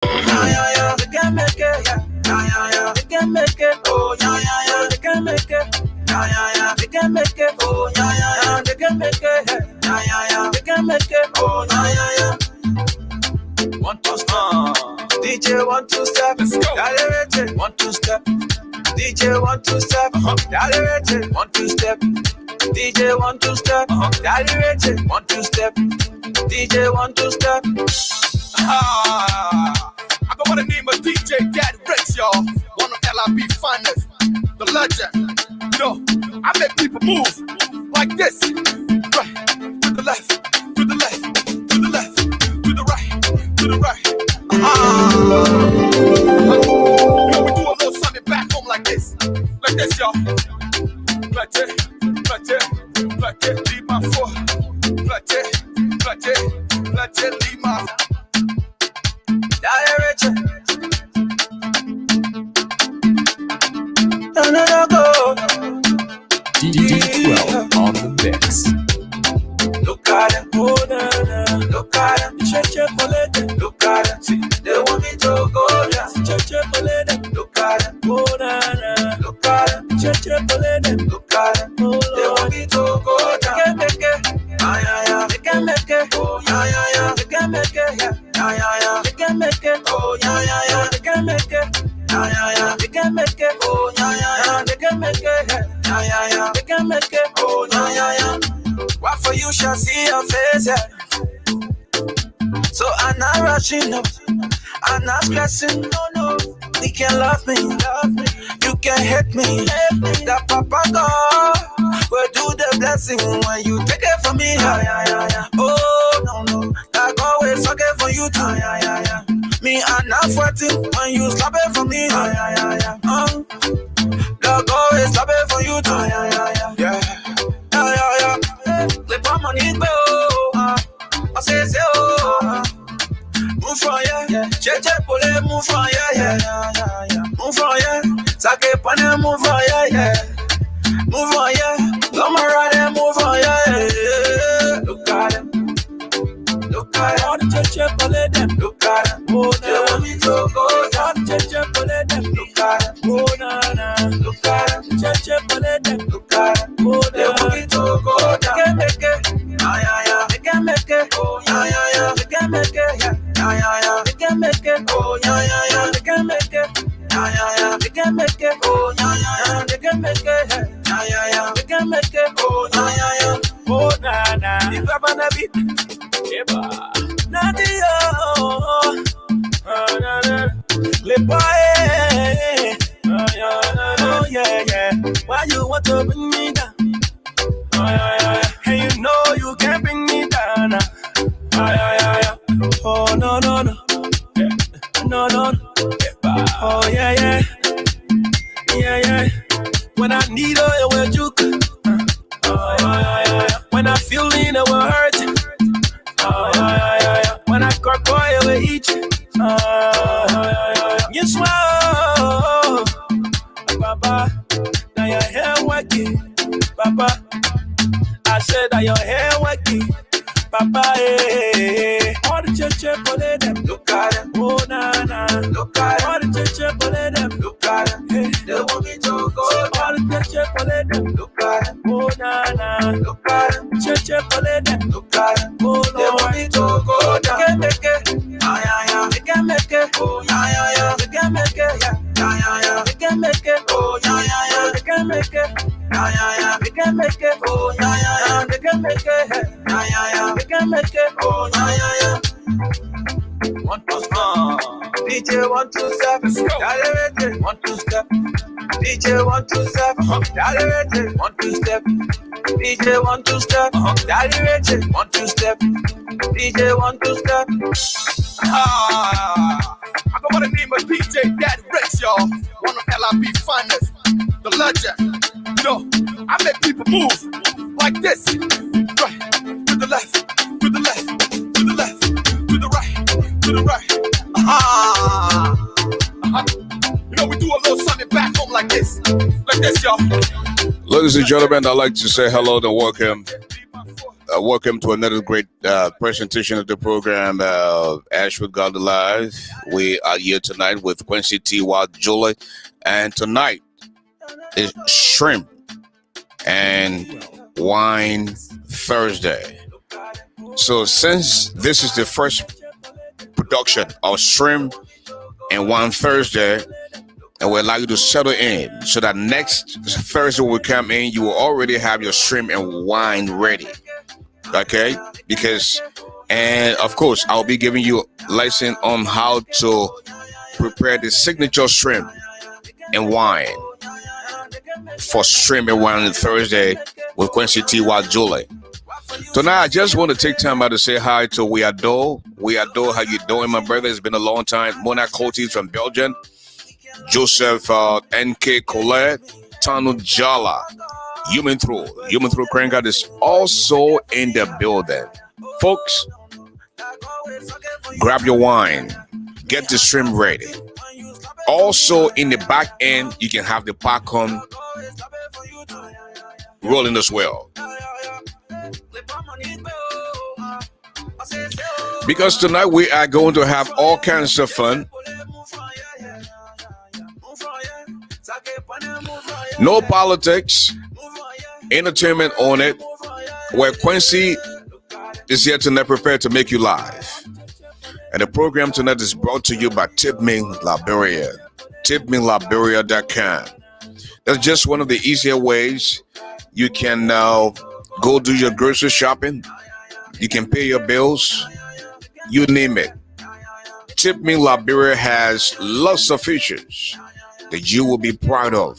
Yeah, yeah, yeah. They can make it. Yeah, yeah, yeah. They can make it. Oh, yeah, yeah, yeah. They can make it. Yeah, yeah, yeah. They can make it. Oh, yeah, yeah, yeah. They can make it. Yeah, yeah, yeah. They can make it. Oh, yeah, yeah, yeah. 1 2 step. DJ 1 2 step. Let's go. 1 2 step. DJ 1 2 step. 1 2 step. DJ 1 2 step. 1 2 step. DJ 1 2 step. I go by the name of DJ Daddy Rex, y'all. One of LIB finest, the legend. Yo, I make people move like this. Right, to the left, to the left, to the left, to the right, to the right. You know, we do a little something back home like this, y'all. Plate, leave my foot. Plate, leave my foot. D12 on the mix. Look at them, oh na na. Look at them, look at them. See, they want me to go down. Look at them, oh na na. Look at them, look at them. They want me to go down. They can make it, ah yeah yeah. They can make it, oh yeah yeah yeah. They can make it, yeah yeah yeah. They can make it, oh yeah yeah yeah. They can make it, yeah yeah yeah. They can make it, oh yeah yeah yeah. They can make it, yeah yeah yeah. They can make it, oh yeah yeah yeah. What for you shall see your face, yeah. So I'm not rushing, no. I'm not stressing, no. You can love me. You can hate me. That Papa God will do the blessing when you take it from me. Yeah. Oh, no. That God will suck it for you too. Yeah. Me, I'm not sweating when you slap it for me. Yeah. That God will slap it for you too. Yeah. Clip on money, go. I say, oh. Move from yeah. Cheche pole, move from yeah. Move from yeah. Sake pane, move from yeah. Move from yeah. Come around, move from yeah. Look at them. All the cheche pole them. Look at them. Oh, they want me to go down. Cheche pole them. Look at them. Oh, na. Look at them. Cheche pole them. Look at them. Oh, they want me to go down. They can make it. Yeah. They can make it. Oh, yeah. They can make it. Yeah. They can make it. Oh, yeah. They can make it. Yeah. They can make it. Oh, yeah. They can make it. Yeah. They can make it. Oh, yeah. Oh, na. If I'm gonna be, Nadia, oh, yeah. Why you want to bring me down? Hey, you know you can't bring me down. Oh, no. Oh, yeah. When I need oil, it will juke. When I feel lean, it will hurt. When I crack oil, it will eat. You swallow, Papa. Now your hair wacky, Papa. I said that your hair wacky, Papa. All the cheche pole them. Look at them. Oh, na. Look at them. All the cheche pole them. Look at them. They want me to go. All the cheche pole them. Look at them. Oh, na. Look at them. Cheche pole them. Look at them. Oh, Lord. They want me to go down. They can make it. Yeah. They can make it. Oh, yeah. They can make it. Yeah. They can make it. Oh, yeah. They can make it. Yeah. They can make it. Oh, yeah. They can make it. Yeah. They can make it. Oh, yeah. 1 2 step. DJ 1 2 step. Let's go. 1 2 step. DJ 1 2 step. 1 2 step. DJ 1 2 step. 1 2 step. DJ 1 2 step. I go by the name of DJ Daddy Rex, y'all. One of LIB finest, the legend. Yo, I make people move like this. Right, to the left, to the left, to the left, to the right, to the right. You know, we do a little something back home like this, y'all. Ladies and gentlemen, I'd like to say hello and welcome Welcome to another great presentation of the program, Ashford God Alive. We are here tonight with Quincy T. Wild Julie, and tonight is Shrimp and Wine Thursday. So since this is the first production of Shrimp and Wine Thursday, and we'd like you to settle in so that next Thursday we come in, you will already have your shrimp and wine ready. Okay? Because, and of course, I'll be giving you a lesson on how to prepare the signature shrimp and wine for Shrimp and Wine Thursday with Quincy T. Wild Julie. Tonight, I just want to take time out to say hi to We Adore. We Adore, how you doing, my brother? It's been a long time. Mona Cotis from Belgium. Joseph N.K. Colette, Tanu Jala, Human Through Crank is also in the building. Folks, grab your wine, get the shrimp ready. Also in the back end, you can have the popcorn rolling as well. Because tonight we are going to have all kinds of fun. No politics, entertainment on it, where Quincy is here tonight prepared to make you live. And the program tonight is brought to you by Tipming Liberia, tipmingliberia.com. That's just one of the easier ways you can now go do your grocery shopping. You can pay your bills, you name it. Tipming Liberia has lots of features that you will be proud of.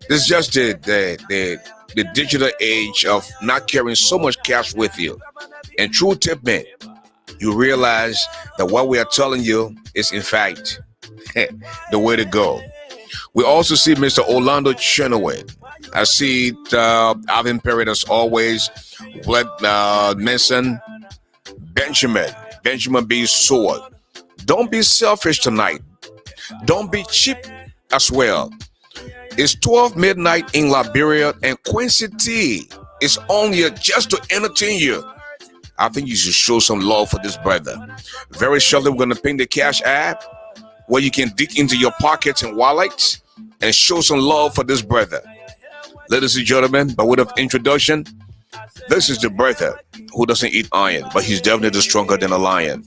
This is just the digital age of not carrying so much cash with you. And through Tipming, you realize that what we are telling you is in fact the way to go. We also see Mr. Orlando Chenoweth. I see Alvin Perry as always. Mason, Benjamin B. Sword. Don't be selfish tonight. Don't be cheap as well. It's 12 midnight in Liberia, and Quincy T is on here just to entertain you. I think you should show some love for this brother. Very shortly, we're going to ping the Cash app where you can dig into your pockets and wallets and show some love for this brother. Ladies and gentlemen, by way of introduction, this is the brother who doesn't eat iron, but he's definitely stronger than a lion.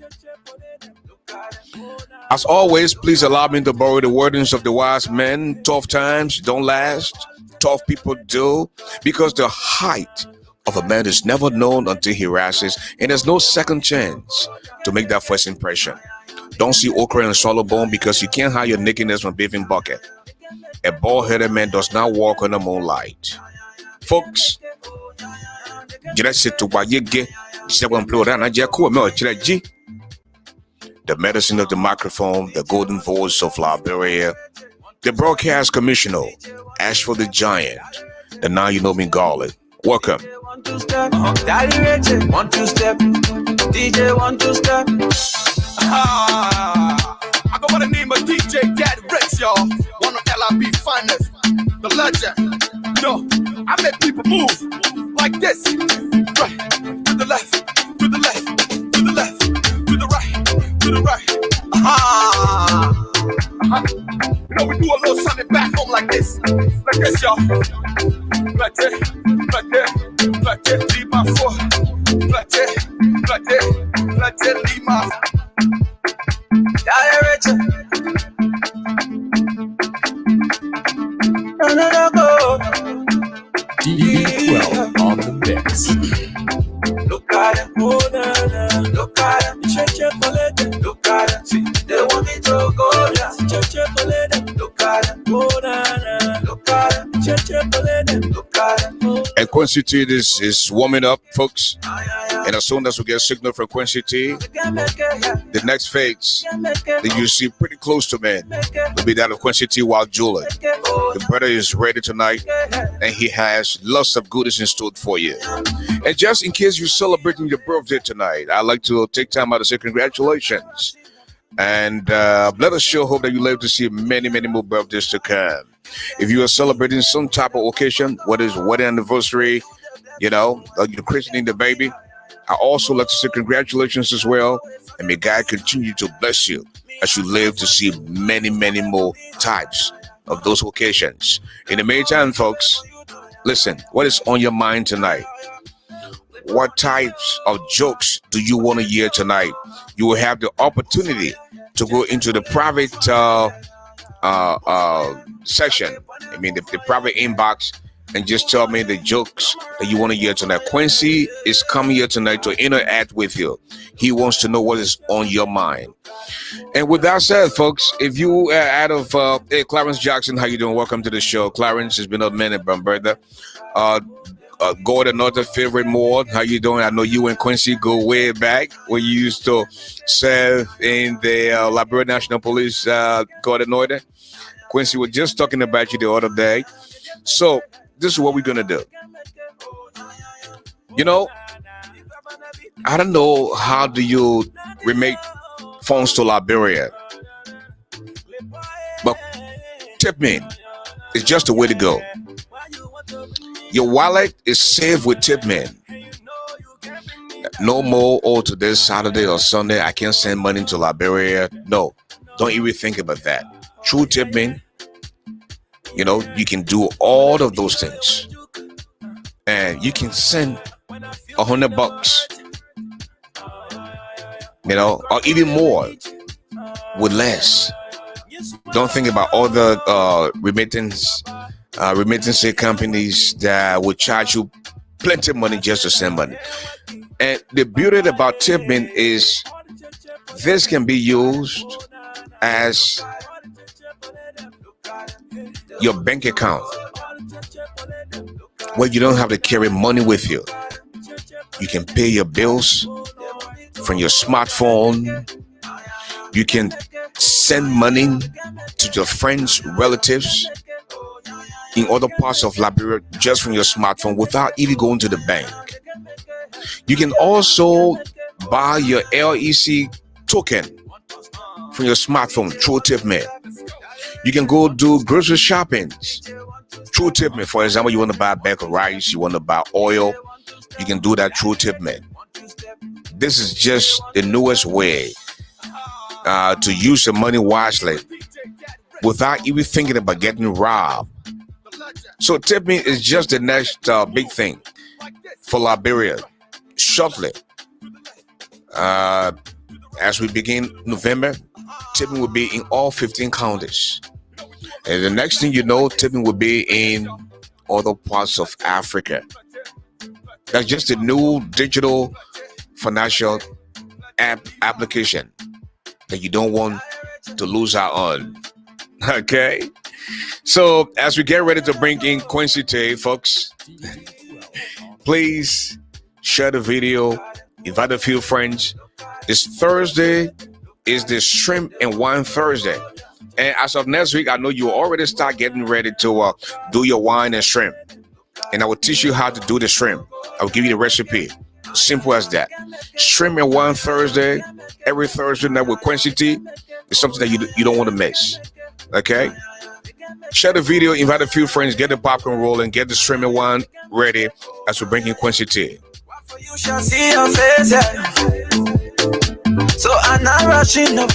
As always, please allow me to borrow the wordings of the wise men. Tough times don't last. Tough people do. Because the height of a man is never known until he rises, and there's no second chance to make that first impression. Don't see okra and swallow bone, because you can't hide your nakedness from bathing bucket. A bald-headed man does not walk on the moonlight. Folks, the medicine of the microphone, the golden voice of Liberia, the broadcast commissioner, Ashford the Giant, the Now You Know Me Garland. Welcome. 1 2 step, Daddy Richard, 1 2 step, DJ 1 2 step. I go by the name of DJ Daddy Rex, y'all. One of LIB finest, the legend. Yo, I make people move like this. Right, to the left, to the left, to the left, to the right, to the right. You know, we do a little something back home like this, y'all. Right there, right there, right there, leave my foot. Right there, right there, right there, leave my foot. Daddy Richard. No, go. D12 on the mix. Look at it, oh na na. Look at it, chocolate. Look at it, see, they want me to go down. Chocolate, look at it, oh na na. Look at it, chocolate. Look at it. And Quincy T is warming up, folks. And as soon as we get a signal from Quincy T, the next phase that you see pretty close to me will be that of Quincy T. Wild Julie. The brother is ready tonight, and he has lots of goodies in store for you. And just in case you're celebrating your birthday tonight, I'd like to take time out to say congratulations. And let us sure hope that you live to see many, many more birthdays to come. If you are celebrating some type of occasion, whether it's wedding anniversary, You're christening the baby. I also like to say congratulations as well. And may God continue to bless you as you live to see many, many more types of those occasions. In the meantime, folks, listen, what is on your mind tonight? What types of jokes do you want to hear tonight? You will have the opportunity to go into the private section. I mean, the private inbox, and just tell me the jokes that you want to hear tonight. Quincy is coming here tonight to interact with you. He wants to know what is on your mind. And with that said, folks, if you out of hey, Clarence Jackson, how you doing? Welcome to the show. Clarence, has been a minute, brother. Gordon, another favorite more. How you doing? I know you and Quincy go way back when you used to serve in the Liberia National Police. Gordon Order. Quincy was just talking about you the other day. So this is what we're gonna do. I don't know how do you remake phones to Liberia, but tip me. It's just the way to go. Your wallet is safe with Tipman. No more, today Saturday or Sunday, I can't send money to Liberia. No, don't even think about that. True Tipman, you can do all of those things. And you can send $100, or even more with less. Don't think about other remittance companies that will charge you plenty of money just to send money. And the beauty about tipping is this can be used as your bank account where you don't have to carry money with you. You can pay your bills from your smartphone. You can send money to your friends, relatives in other parts of Liberia just from your smartphone without even going to the bank. You can also buy your LEC token from your smartphone through Tipman. You can go do grocery shopping through Tipman. For example, you want to buy a bag of rice, you want to buy oil, you can do that through Tipman. This is just the newest way to use your money wisely without even thinking about getting robbed. So Tipman is just the next big thing for Liberia. Shortly, as we begin November, Tipman will be in all 15 counties. And the next thing you know, Tipman will be in other parts of Africa. That's just a new digital financial application that you don't want to lose out on. Okay? So as we get ready to bring in Quincy today, folks, please share the video, invite a few friends. This Thursday is the Shrimp and Wine Thursday. And as of next week, I know you already start getting ready to do your wine and shrimp. And I will teach you how to do the shrimp. I will give you the recipe. Simple as that. Shrimp and Wine Thursday, every Thursday night with Quincy T, is something that you don't want to miss. Okay? Share the video, invite a few friends, get the popcorn rolling, get the shrimp and wine ready as we bring in Quincy T. You shall see your face, yeah. So I'm not rushing up,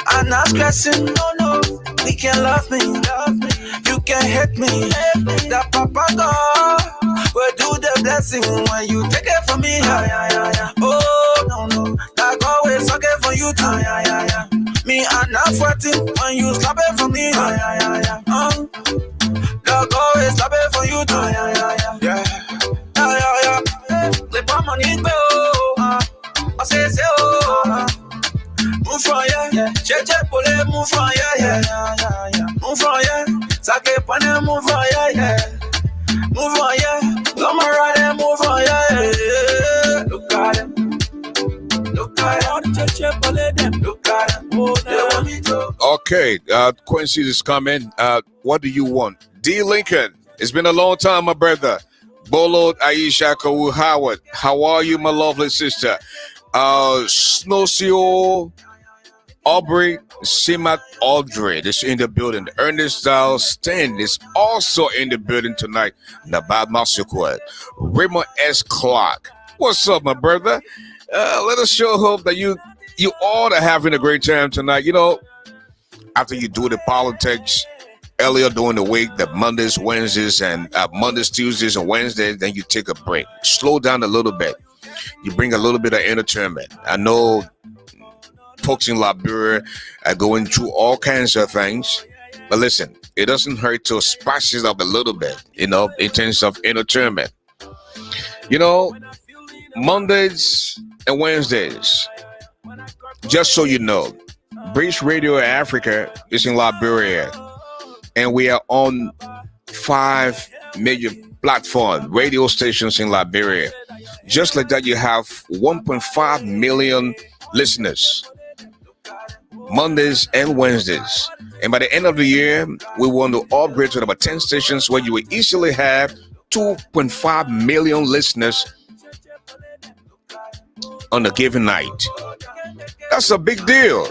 I'm not stressing, no. You can love me, you can hate me. That Papa God will do the blessing when you take it from me. Oh, no, that God will suck it for you too. Me, I'm not sweating when you slap it for me. That God will slap it for you too. Yeah. Clip on money, I say, move from here, cheche pole, move from here, move from here, sake pane, move from here, move from here, come around, move from here. Look at them, all the cheche pole, them, look at them, they want me to. Okay, Quincy is coming. What do you want? D. Lincoln, it's been a long time, my brother. Bolo Aisha Kawu Howard, how are you, my lovely sister? Snosio Aubrey Simat Audrey is in the building. Ernest Dial Stan is also in the building tonight. Nabad Masukwet. Raymond S. Clark. What's up, my brother? Let us show hope that you all are having a great time tonight. You know, after you do the politics earlier during the week, the Mondays, Wednesdays, and Mondays, Tuesdays, and Wednesdays, then you take a break. Slow down a little bit. You bring a little bit of entertainment. I know folks in Liberia are going through all kinds of things, but listen, it doesn't hurt to spice it up a little bit, you know, in terms of entertainment. You know, Mondays and Wednesdays, just so you know, Bridgeradio Africa is in Liberia, and we are on 5 major platform radio stations in Liberia. Just like that, you have 1.5 million listeners Mondays and Wednesdays. And by the end of the year, we want to upgrade to about 10 stations where you will easily have 2.5 million listeners on a given night. That's a big deal,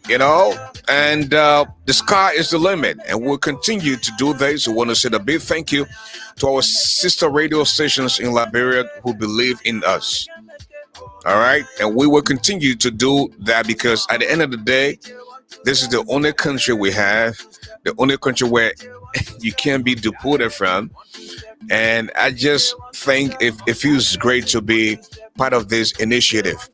you know, and the sky is the limit, and we'll continue to do this. We want to say a big thank you to our sister radio stations in Liberia who believe in us. All right, and we will continue to do that because at the end of the day, this is the only country we have, the only country where you can be deported from. And I just think it feels great to be part of this initiative.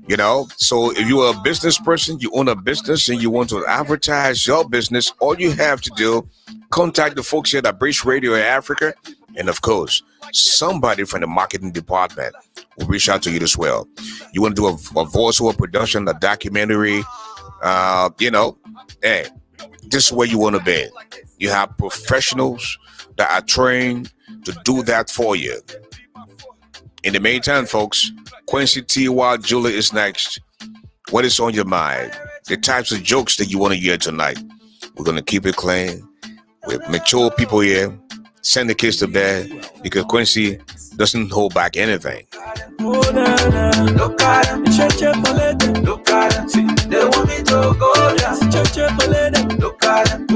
You know, so if you are a business person, you own a business and you want to advertise your business, all you have to do, contact the folks here at Bridgeradio Africa. And of course, somebody from the marketing department will reach out to you as well. You want to do a voiceover production, a documentary, you know, hey, this is where you want to be. You have professionals that are trained to do that for you. In the meantime, folks, Quincy T.Y. Julie is next. What is on your mind? The types of jokes that you want to hear tonight. We're going to keep it clean. We're mature people here. Send the kids to bed because Quincy doesn't hold back anything. Look at them, look at them, see, they want me to go down. Look at them,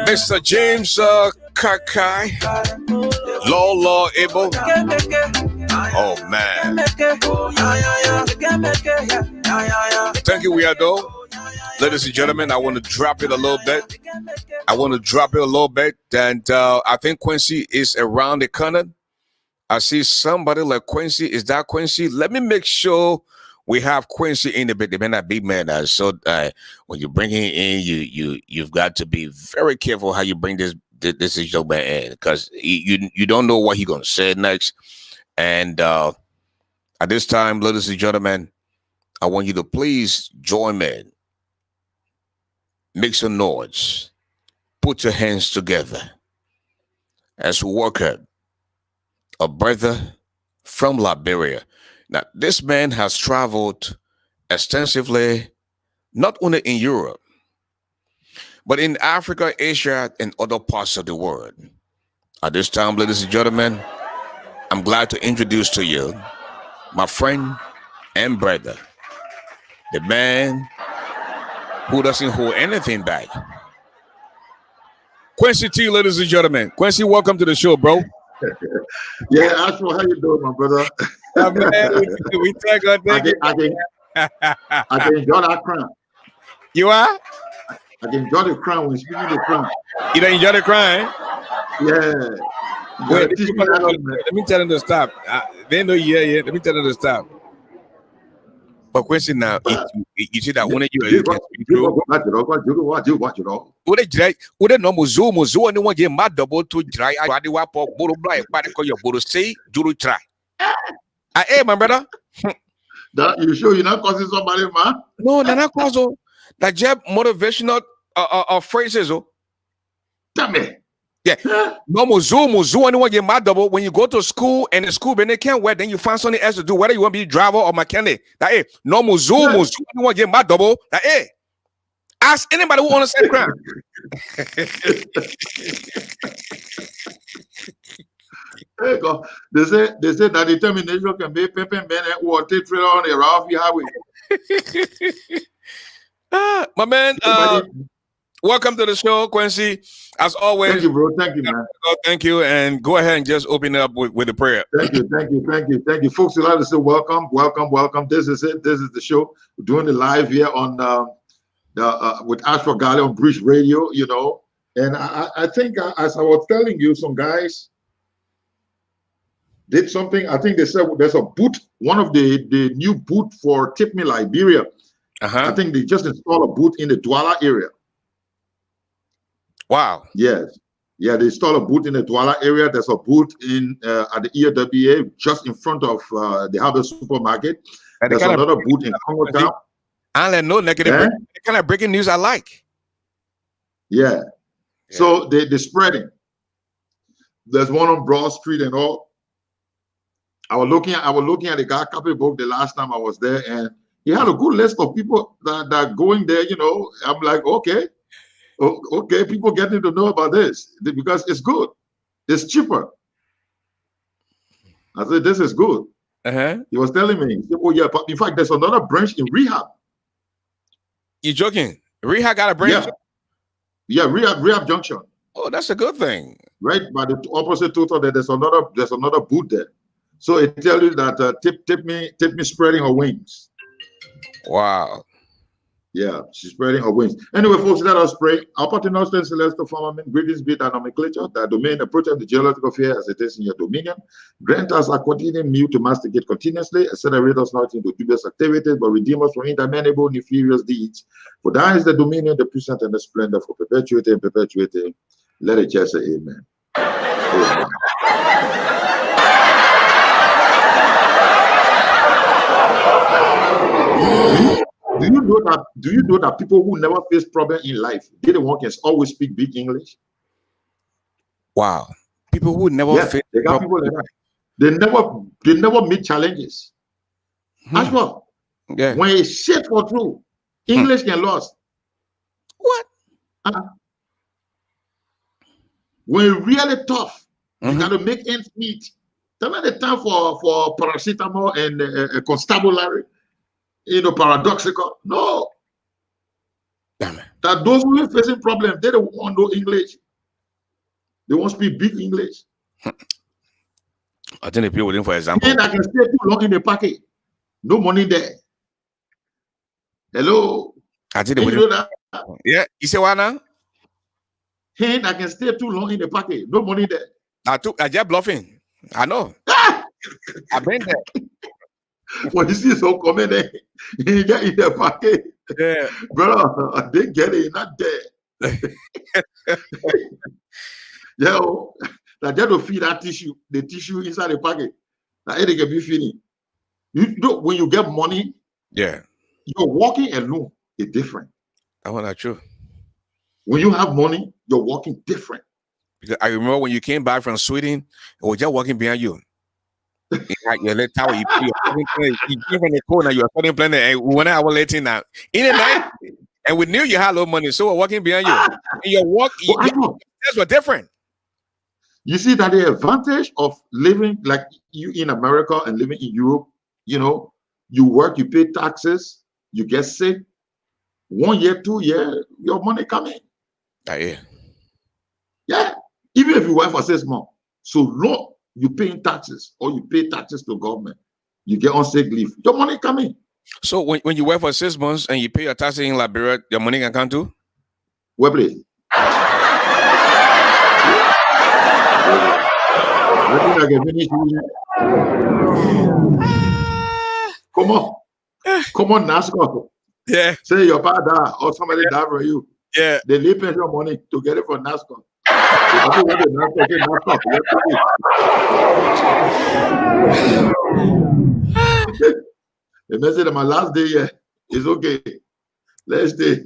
Mr. James Kakai, Law Able. Oh man. Thank you, Weirdo. Ladies and gentlemen, I want to drop it a little bit. And I think Quincy is around the corner. I see somebody like Quincy. Is that Quincy? Let me make sure we have Quincy in the bit. They may not be man. So when you bring him in, you've got to be very careful how you bring this young man in because you don't know what he's gonna say next. And at this time, ladies and gentlemen, I want you to please join me. Make some noise. Put your hands together as we welcome a brother from Liberia. Now, this man has traveled extensively, not only in Europe, but in Africa, Asia, and other parts of the world. At this time, ladies and gentlemen, I'm glad to introduce to you my friend and brother, the man who doesn't hold anything back. Quincy T, ladies and gentlemen. Quincy, welcome to the show, bro. Yeah, Ashwell, how you doing, my brother? We thank God. I can enjoy that crown. You are? I can enjoy the crown when speaking the crown. You don't enjoy the crying? Yeah. Wait, let me tell them to stop. They know, yeah. Let me tell them to stop. But Quincy, now, you see that one of you can speak through. Would it normal Zoom anyone get mad double to dry? I do what for Boro Blight, but I call your Boro say, Juru try. Hey, my brother. That you sure you're not causing somebody, man? No, they're not causing that jab motivational phrases. Damn it. Yeah, normal Zoom anyone get mad double when you go to school and the school, but they can't wait. Then you find something else to do, whether you want to be driver or mechanic. That hey, normal Zoom anyone get mad double. That hey, ask anybody who want to say crime. Hey, God. They say that determination can be paper man and water trailer on the rough highway. My man, welcome to the show, Quincy. As always, Thank you, bro. Thank you, man. Thank you, and go ahead and just open it up with a prayer. Thank you, folks. We'd like to say welcome. This is it. This is the show. We're doing it live here on with Ashford Galley on Bridgeradio. You know, and I think as I was telling you, some guys did something. I think they said there's a boot. One of the new boot for Tip Me Liberia. I think they just installed a boot in the Douala area. Wow. Yes. Yeah, they installed a booth in the Douala area. There's a booth in at the EWA just in front of the Harvest Supermarket. And there's another booth in Congo Town. I let no negative the kind of breaking news I like. Yeah. So they're spreading. There's one on Broad Street and all. I was looking at the guy copybook the last time I was there, and he had a good list of people that are going there. You know, I'm like, okay. Okay, people getting to know about this because it's good. It's cheaper. I said, this is good. He was telling me, he said, oh yeah, but in fact, there's another branch in Rehab. You joking? Rehab got a branch? Yeah, Rehab Junction. Oh, that's a good thing. Right by the opposite total, there's another booth there. So it tells you that tip me spreading her wings. Wow. Yeah, she's spreading her wings. Anyway, folks, let us pray. Our Pater Celestial Firmament, greetings be thy nomenclature, thy domain approach the geological fear as it is in your dominion. Grant us our continuing meal to masticate continuously, accelerate us not into dubious activities, but redeem us from interminable nefarious deeds. For thine is the dominion, the present, and the splendor for perpetuity and perpetuity. Let it just say amen. Amen. Do you know that people who never face problem in life, they the one can always speak big English? Wow. People who never face they got people like that. They never meet challenges. As well. Yeah. When it's shit for true, English can lose. What? When it's really tough, you gotta make ends meet. Don't have the time for paracetamol and constabulary. You know, paradoxical. No. Damn it. That those who are facing problems, they don't want to know English. They won't speak big English. I think the people waiting for example. And I can stay too long in the pocket. No money there. Hello. I think they waiting. Yeah. You say what now? And I can stay too long in the pocket. No money there. I just bluffing. I know. I've been there. When you see some comment, you get in the pocket. Yeah. Brother, they get it, not there. Yeah, that just to feed that tissue, the tissue inside the pocket. Now it can be feeding. You know, when you get money, you're walking alone is different. That's not true. When you have money, you're walking different. Because I remember when you came back from Sweden, I was just walking behind you. Your little tower, you came from the corner, you were starting playing, and 1 hour later now. In the night, and we knew you had a lot of money, so we're walking behind you. And your walk, that's what different. You see that the advantage of living like you in America and living in Europe, you know, you work, you pay taxes, you get sick. 1 year, 2 years, your money coming. Yeah. Even if you work for 6 months, so long you paying taxes or you pay taxes to government, you get on sick leave, your money coming. So when you work for 6 months and you pay your taxes in Liberia, your money can come too? Where please? Come on, NASCAR. Yeah. Say your father or somebody died for you. Yeah. They leave your money to get it from NASCAR. The message of my last day is okay. Let's stay.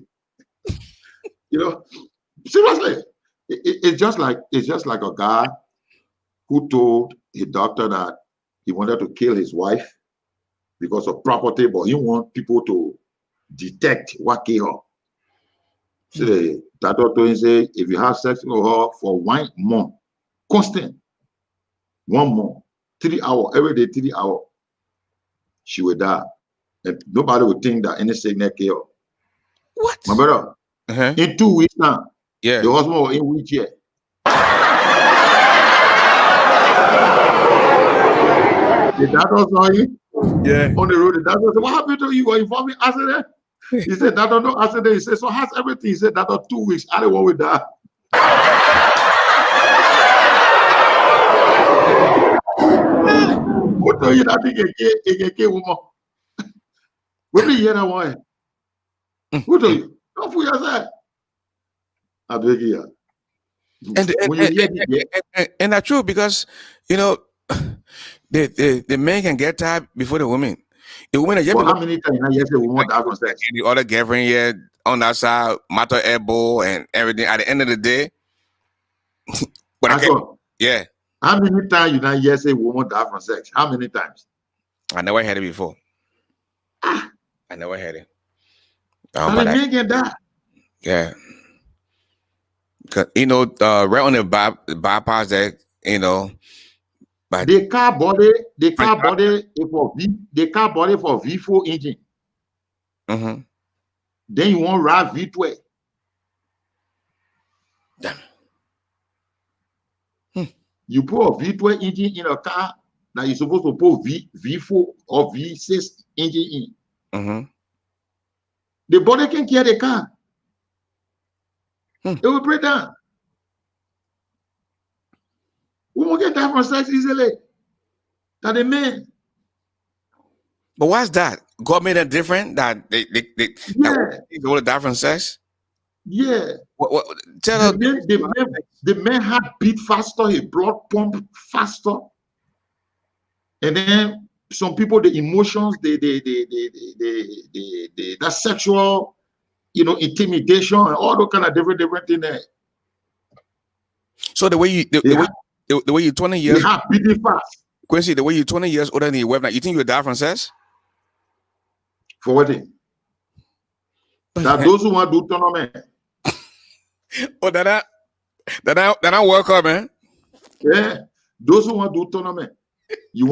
You know, seriously, it's just like a guy who told a doctor that he wanted to kill his wife because of property, but he want people to detect what killed her. So the doctor told him, say, if you have sex with her for 1 month, constant, 1 month, 3 hours, every day, 3 hours, she will die. And nobody would think that any sickness killed her. What? My brother, in 2 weeks now, Yeah. the husband was in wheelchair. The doctor saw him on the road. The doctor said, "What happened to you? You were involved in accident?" He said, "Doctor, no accident." He said, "So how's everything?" He said, "Doctor, 2 weeks. I don't want with that." Who told you that AKK woman? When you hear that one, who told you? Don't fool yourself. I beg you. And that's true because you know the men can get tired before the women. The women are just how many times I hear say woman die from sex? And the other girlfriend here on that side, matter elbow and everything. At the end of the day, yeah. How many times you not hear say woman die from sex? How many times? I never heard it before. I never heard it. But the men can die. Yeah. You know, right on the bypass that, you know, but the car body for V4 engine. Mm-hmm. Then you want ride V12. Damn. You put a V12 engine in a car that you're supposed to put V4 or V6 engine in. Mm-hmm. The body can carry the car. It will break down. We won't get that from sex easily. That the men. But why's that? God made it different that they all die from sex? Yeah. Tell the men heart beat faster, his blood pump faster. And then some people, the emotions, that sexual, intimidation and all those kind of different things there. So the way you're 20 years, they have beating fast. Quincy, the way you're 20 years older than your wife now, you think you would die from sex? For what thing? That those who want to do tournament. Oh, that I work up, man. Yeah, those who want to do tournament. You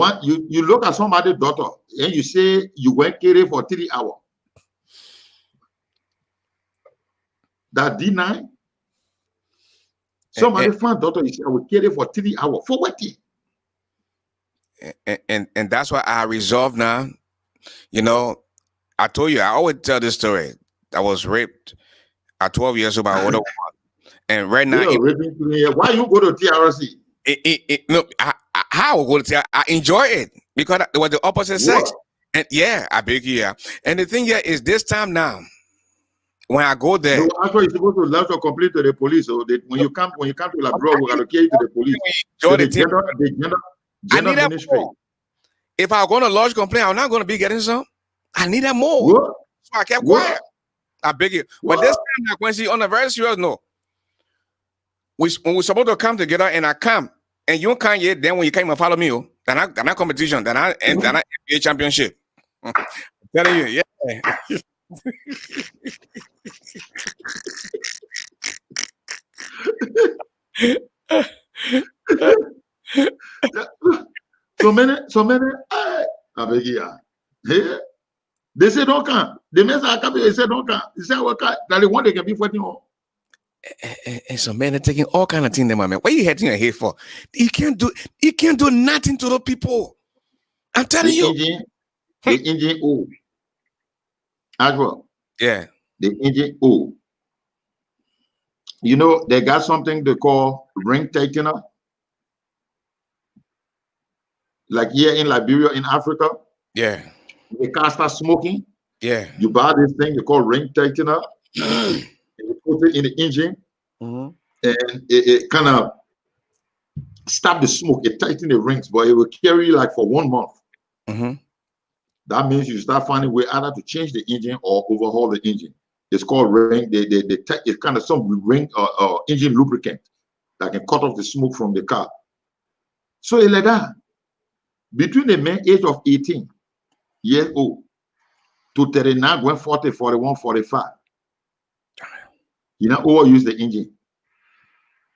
look at somebody's daughter and you say you went carry for 3 hours. That D9. Somebody find daughter, you say I will carry for 3 hours. For what thing? And that's why I resolved now. You know, I told you, I always tell this story. I was raped at 12 years old by an older woman. And right now, why you go to TRC? How I go to TRC? I enjoy it because it was the opposite sex. And yeah, I beg you. Yeah. And the thing here is this time now, when I go there, no, actually, you're supposed to lodge a complaint to the police. So that when you come to Labrador, we're gonna carry to the police. So the gender ministry. If I'm going to lodge complaint, I'm not going to be getting some. I need that more. What? So I kept quiet. I beg you. But this time, Quincy, on a very serious note, when we're supposed to come together and I come and you can't yet, then when you came and follow me, then I competition, then I NBA championship. I'm telling you, yeah. So many. I beg you. Hey, they say don't come. The men are coming. They say don't come. They say well, that the one they can be fighting on. And some men are taking all kind of things, my man. What are you hitting your head for? You can't do nothing to those people. I'm telling you. The engine old. As well. Yeah. The engine old. You know, they got something they call ring tightener. Like here in Liberia, in Africa. Yeah. The car starts smoking. Yeah. You buy this thing, you call ring tightener. And you put it in the engine. Mm-hmm. And it kind of stop the smoke. It tightens the rings, but it will carry you like for 1 month. Mm-hmm. That means you start finding a way either to change the engine or overhaul the engine. It's called ring. It's kind of some ring engine lubricant that can cut off the smoke from the car. So it's like that. Between the men age of 18 years old to 39, going 40, 41, 45, you not overuse the engine.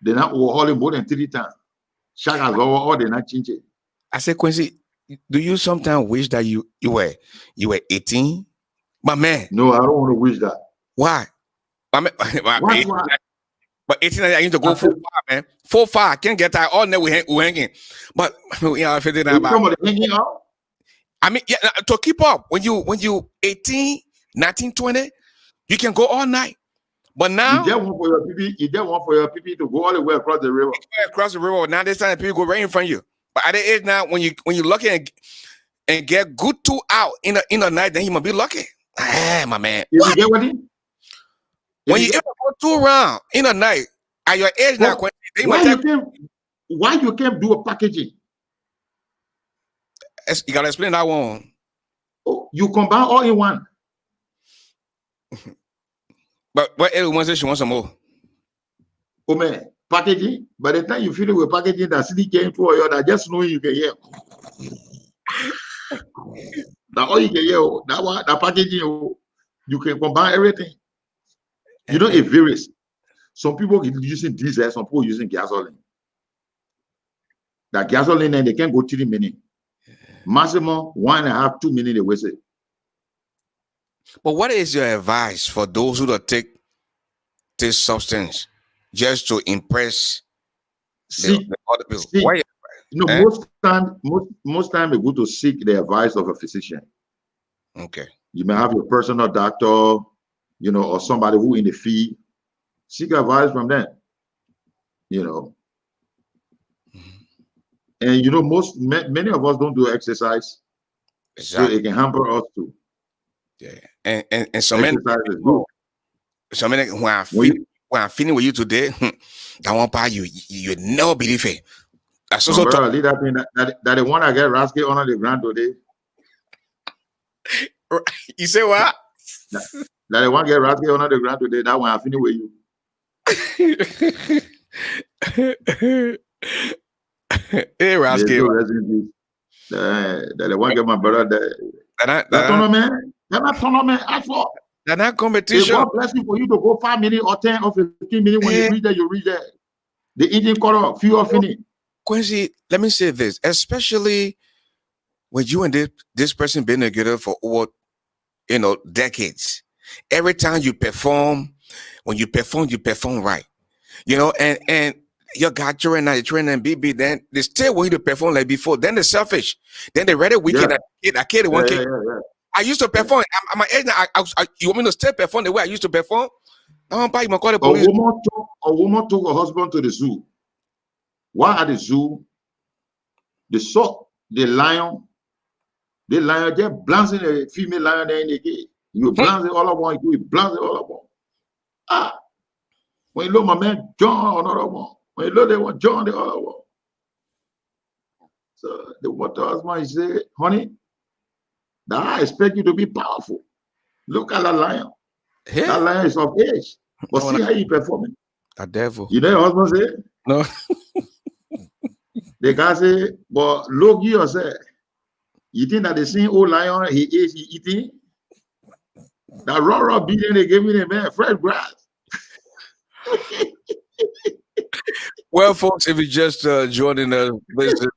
They not overhaul it more than 3 times. Shag has overhaul, they not change it. I said, Quincy, do you sometimes wish that you were 18? But man. No, I don't want to wish that. Why? I mean, Why? but 18, I need to go 4-5, man. 4-5. I can't get that all night. We're hanging. But you know, 59 You come on, hanging out. I mean, yeah, to keep up when you 18, 19, 20, you can go all night. But now you just want for your PP to go all the way across the river. Across the river. Now this time people go right in front of you. But at the age now, when you lucky and get good 2 out in the night, then you must be lucky. Ah, my man. If you get what in? When you even go 2 rounds in a night at your age now, why you can't do a packaging? You gotta explain that one. Oh, you combine all in one. But what everyone says she wants some more. Oh man, packaging. By the time you feel it with packaging, that city came to you, that just know you can hear. That all you can hear, that packaging, you can combine everything. You know, it varies. Some people using diesel, some people using gasoline. That gasoline, and they can go 3 minutes. Maximum 1.5, 2 minutes, they waste it. But what is your advice for those who don't take this substance just to impress the other people? Why? Most time they go to seek the advice of a physician. Okay. You may have your personal doctor, you know, or somebody who in the field. Seek advice from them, you know. And you know, many of us don't do exercise, exactly. So it can hamper us too. Yeah, and so many people, when I'm feeling with you today, that one part you never believe it. That's so leave that thing, that the one I get rascal on the ground today. You say what? That the one get rascal on the ground today. That one I finish with you. Hey, rascal. That the one get my brother there. That tournament. I thought. That not competition. God bless you for you to go 5 minutes or 10 or 15 minutes. When you reach there, you reach there. The engine cut off, few off finish. Quincy, let me say this, especially when you and this person been together for over, decades. Every time you perform, when you perform right. You know, and you got training and BB, then they still want you to perform like before. Then they're selfish. Then they ready weekend. I kid one kid. I used to perform. I'm an age now. You want me to still perform the way I used to perform? No, but you call the police. A woman took her husband to the zoo. While at the zoo, they saw the lion just bouncing a female lion there in the gate. You bounce it all up one, you bounce it all up one. Ah, when you look, my man, John, another one. When you look, they want John, the other one. So the water husband, he said, honey, now I expect you to be powerful. Look at that lion. Yeah. That lion is of age. But see how he performing. That devil. You know your husband say? No. The guy say, but look you yourself. You think that the same old lion he eating? That raw beating they gave me the man, fresh grass. Well, folks, if you just joining us, this is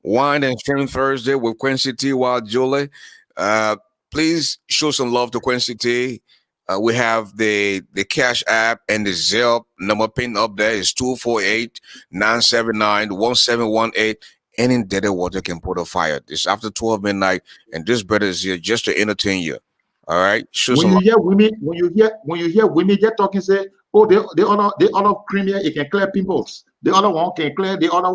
Wine and Stream Thursday with Quincy T. Wild Julie. Please show some love to Quincy T. We have the Cash App and the Zelle number pinned up there is 248-979-1718. Any indebted water can put a fire. It's after 12 midnight, and this brother is here just to entertain you. All right. When you hear women just talking, say, oh, the other cream here, it can clear pimples. The other one can clear the other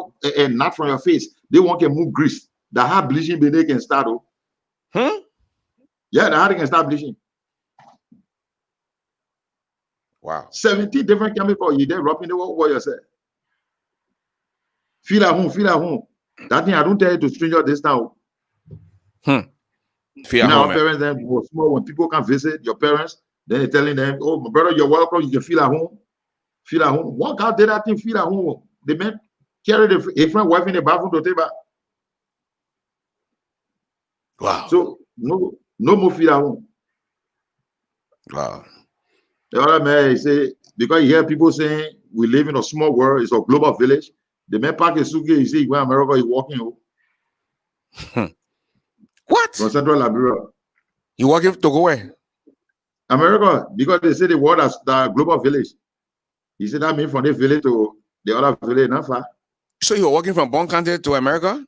not from your face. They one can move grease. The hard bleaching, they can start. Yeah, the hard can start bleaching. Wow. 70 different chemicals you there rubbing the water yourself. Feel at home. That thing I don't tell you to stranger this now. Feel at home. Parents then were small when people can visit your parents, then they're telling them, oh, my brother, you're welcome, you can feel at home. Feel at home. Walk out there, that thing, feel at home. The man carry a friend wife in the bathroom to take back. Wow. So no more feel at home. Wow. The other man, he say, because you hear people saying we live in a small world, it's a global village. The man pack a suitcase, you see, when America is walking home. What? From Central Liberia. You walking to go where? America, because they say the world as the global village. He said that means from this village to the other village, not far. So you were walking from Bon Country to America?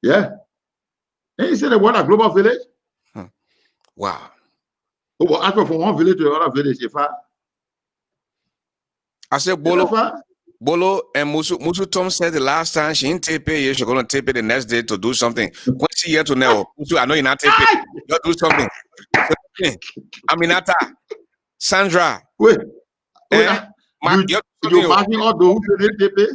Yeah. And he said the world a global village. Wow. Oh, well, I go from one village to the other village. If I said Bolo and Musu Tom said the last time she didn't tape it, she's gonna tape it the next day to do something. Quincy here to know. Musu, I know you're not tape it. You do something. Aminata, Sandra. Wait. You're marking all those who didn't tape it?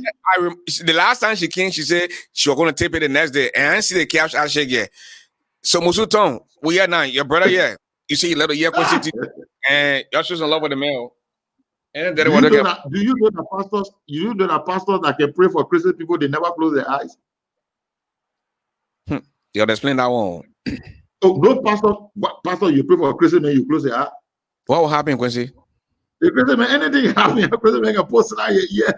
The last time she came, she said she was gonna tape it the next day, and I didn't see the cash I shake yet. So Musu Tom, we are now. Your brother, yeah. You see, little year Quincy, and you're just in love with the male. And then do you know the pastors? You know the pastors that can pray for Christian people, they never close their eyes. You explain that one. Oh, no pastor, you pray for a Christian man, you close your eye. What will happen, Quincy? The Christian man, anything happen, a Christian man can post that yeah.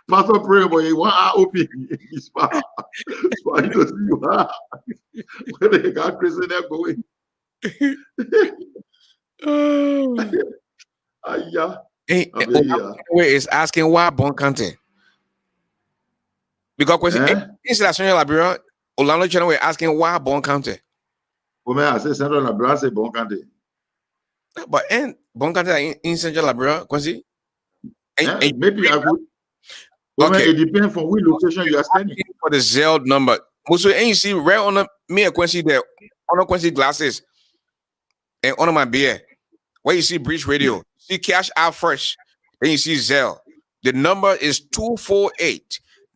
Pastor pray, but you want eye open. It's fine. It's fine to see you. When they got Christian, they're going. Yeah. Is asking why Bon Country. Because question is that Central Liberia, Orlando Channel were asking why Bon Country. Well, man, I say Central Liberia, I say Bon Country. But in Bon Country in Central Liberia, Quincy? Maybe I would. Well, okay. Man, it depends from which location you are standing. For the Zelle number. Also, and you see right on me and Quincy there, on the Quincy glasses, and on my beer, where you see Bridgeradio, see cash out first, then you see Zelle. The number is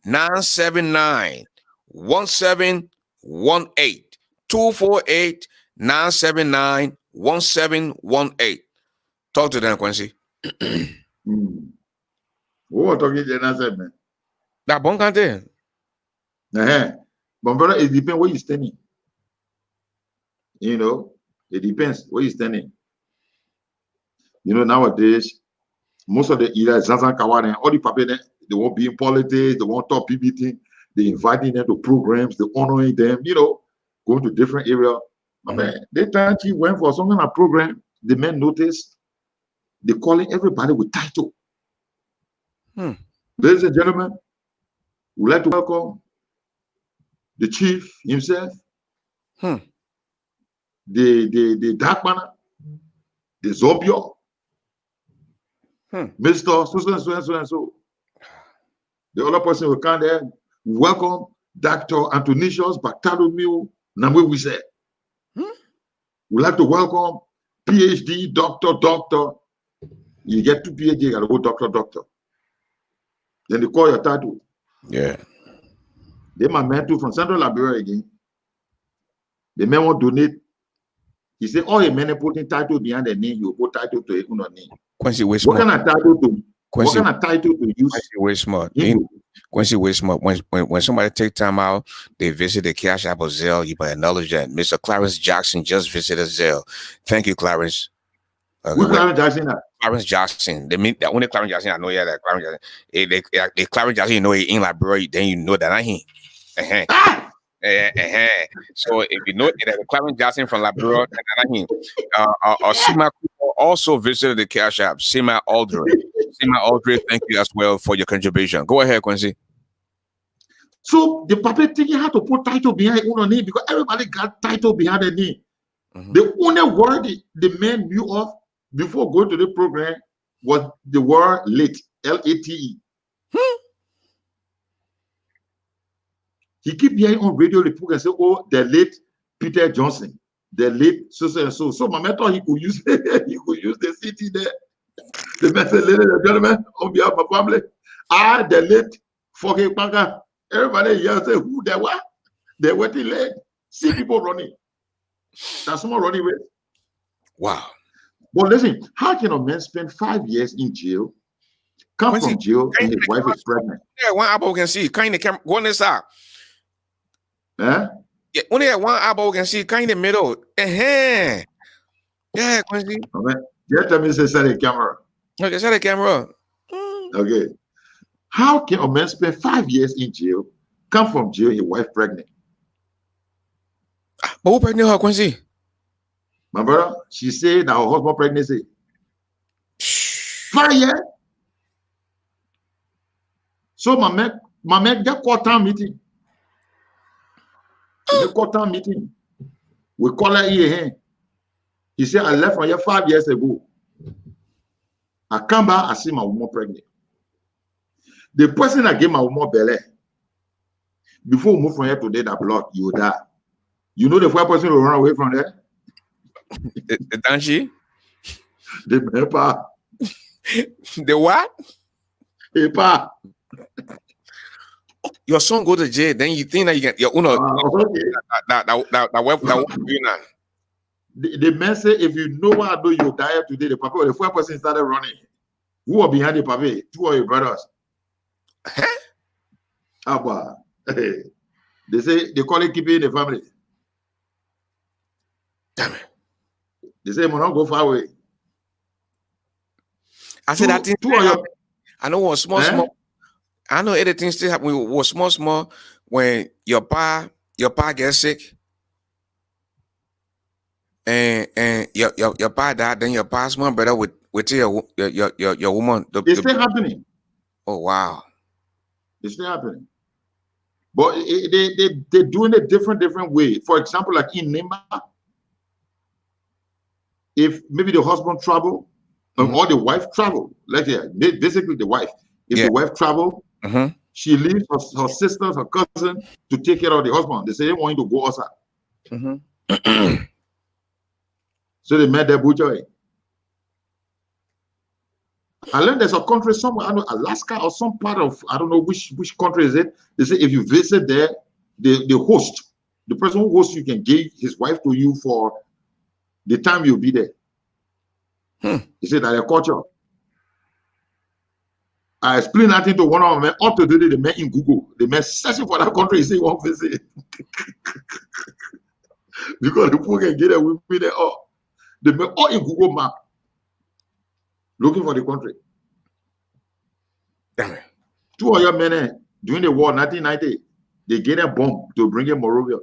248-979-1718. 248-979-1718. Talk to them, Quincy. What talking to them, man? That Bon Country. But brother, it depends where you're standing. You know, it depends where you're standing. You know, nowadays, most of the either Zanzan Kawan, all the people they won't be in politics, they won't talk PBT, they inviting them to programs, they honoring them, you know, going to different areas. But man, they time she went for some kind of program, the men noticed they calling everybody with title. Ladies and gentlemen, we'd like to welcome the chief himself, the dark man, the Zobio, Mr. So. The other person will come there. Welcome Dr. Antonicius Bartholomew Namwe we say. We'd like to welcome PhD, doctor. You get two PhD, you gotta go doctor. Then they call your title. Yeah. They my man too from Central Liberia again. The man will donate. He said, all the men putting title behind the name, you put title to it on name. Quincy way smart. What kind of title to use? Quincy way smart. Quincy way smart. When somebody take time out, they visit the Cash App or Zelle, you better acknowledge that. Mr. Clarence Jackson just visited Zelle. Thank you, Clarence. Who's Clarence Jackson? Clarence Jackson. They mean that only Clarence Jackson. I know that Clarence Jackson. They Clarence Jackson, you know he in Liberia, then you know that I ain't. So if you know that Clarence Jackson from Liberia, Sima also visited the Cash App. Sima Aldrey, thank you as well for your contribution. Go ahead, Quincy. So the puppet thinking how to put title behind your name because everybody got title behind their name. The only word the man knew of before going to the program was the word late, Late. He keep hearing on radio the program say, "Oh, the late Peter Johnson, the late so and so." So my man thought he could use the city there. The man said, "Ladies and gentlemen, on behalf of my family, the late fucking Panga." Everybody here say, "Who they were? They were the late." See people running. That's someone running with. Wow. But listen, how can a man spend 5 years in jail, come from jail, and his wife is pregnant? Yeah, one eyeball can see. Kind of go on this side. Yeah, only at one eyeball can see. Kind of middle. Yeah, Quincy. Just tell me, say, set the camera. Okay, set the camera. Okay. How can a man spend 5 years in jail, come from jail, his wife pregnant? But who pregnant her, Quincy? My brother, she said that her husband pregnancy 5 years. So my man get call town meeting. In the call town meeting, we call her here. He said, I left from here 5 years ago. I come back, I see my woman pregnant. The person that gave my woman belly, before we move from here today, that block, you die. You know the first person will run away from there? Don't she? The paper. The what? Paper. Your son go to jail, then you think that you get your own. Okay. The man say, if you know what I do, you die today. The papa, the first person started running. Who was behind the papa? 2 of your brothers. Huh? Abba. They say they call it keeping in the family. Damn it. They say, "Man, don't go far away." I said that thing. I know what small. I know everything still happen. Was small when your pa gets sick, and your pa died. Then your pa's mom brother with your woman. It's still happening. Oh wow. It's still happening. But they're doing it different way. For example, like in Nimba, if maybe the husband travel or the wife travel, like basically the wife. If the wife travel, she leaves her sisters, her cousin to take care of the husband. They say they want him to go outside. So they met their butcher. I learned there's a country somewhere, I don't know, Alaska or some part of, I don't know which country is it. They say if you visit there, the host, the person who hosts you can give his wife to you for the time you'll be there. He said that a culture. I explained that to one of them. Up to today, they met in Google. They met searching for that country. He said, won't visit. Because the people can get there, we'll be there. Oh, they met all in Google map. Looking for the country. Damn it. 2 of your men during the war, 1990, they get a bomb to bring in Morovia.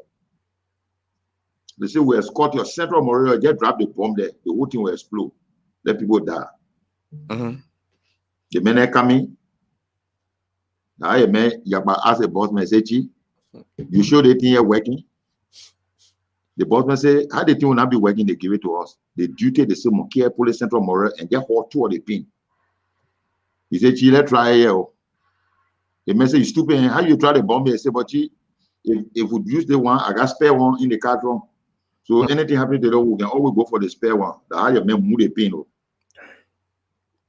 They say, we escort your central Morovia, just drop the bomb there. The whole thing will explode. Let people die. The men are coming. Now, a man, Yaba asked the boss man, say, you sure the thing are working? The bossman say, how the thing will not be working, they give it to us. The duty, they say, Mokia, Police Central Moral, and get hold 2 of the pin. He said, let's try here. The man say, you stupid, how you try the bomb? He said, but if we use the one, I got spare one in the car room. So anything happens to them, we can always go for the spare one. The higher men move the pin.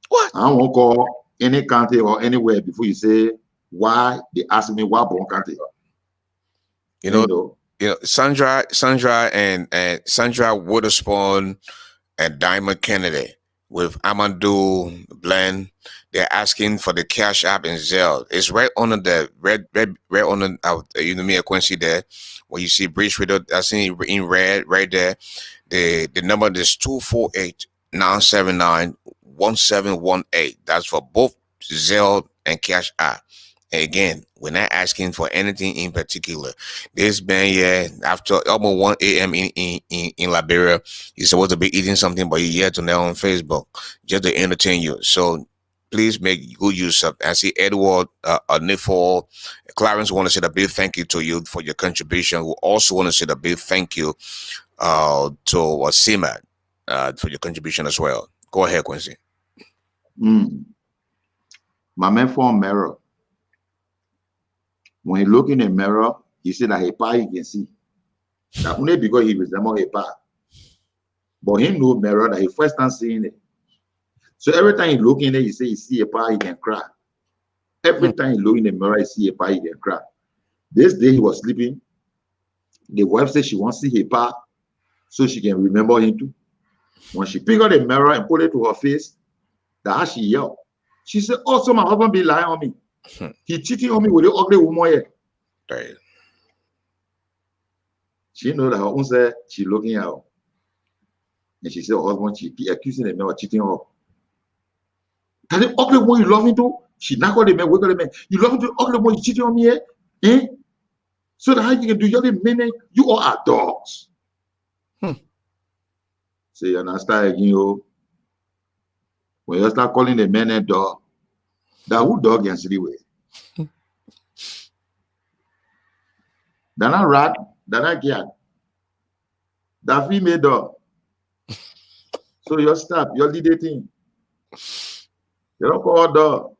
What? I won't call any country or anywhere before you say, why they ask me why bomb country. You know, Sandra and Sandra Witherspoon and Diamond Kennedy with Amadou Blend, they're asking for the Cash App and Zelle. It's right under the red on the me a Quincy there, where you see Bridgeradio. I see it in red right there. The number is 248-979-1718. That's for both Zelle and Cash App. Again, we're not asking for anything in particular. This man here, after almost 1 a.m. in Liberia, he's supposed to be eating something, but he's here to now on Facebook just to entertain you. So please make good use of. I see Edward, Nifol, Clarence want to say a big thank you to you for your contribution. We also want to say a big thank you to Sima for your contribution as well. Go ahead, Quincy. My man from Mirror. When he look in the mirror, he said that he can see. That only because he resembles a but he know mirror that he first time seeing it. So every time he look in it, he say he see a he can cry. Every time he look in the mirror, he see a he can cry. This day he was sleeping. The wife said she wants to see a so she can remember him too. When she pick up the mirror and put it to her face, that's how she yelled. She said, "Oh, so my husband be lying on me. He cheating on me with the ugly woman here." Right. She know that her own said she looking out. And she said her husband she accusing the man of cheating on her. That the ugly woman you love him to? She knock on the man, wake up the man. You love him to ugly woman, you cheating on me here? Eh? So that how you can do you're the men, you all are dogs. Say, you understand again, yo. When you start calling the men a dog, that who dog and city way. They're not rat, they're not cat. That female dog. So you stop, you're the dating. You don't call dog.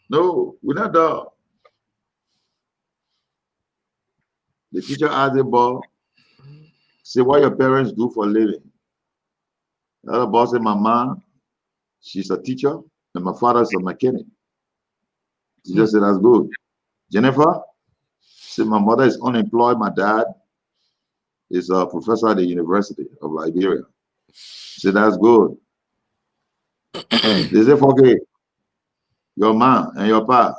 No, we're not dog. The teacher asked the boy, say what your parents do for a living. The other boy said, my mom, she's a teacher, and my father's a mechanic. Teacher said, that's good. Jennifer said, my mother is unemployed, my dad is a professor at the University of Liberia. She said, that's good. They say, forget your mom and your pa.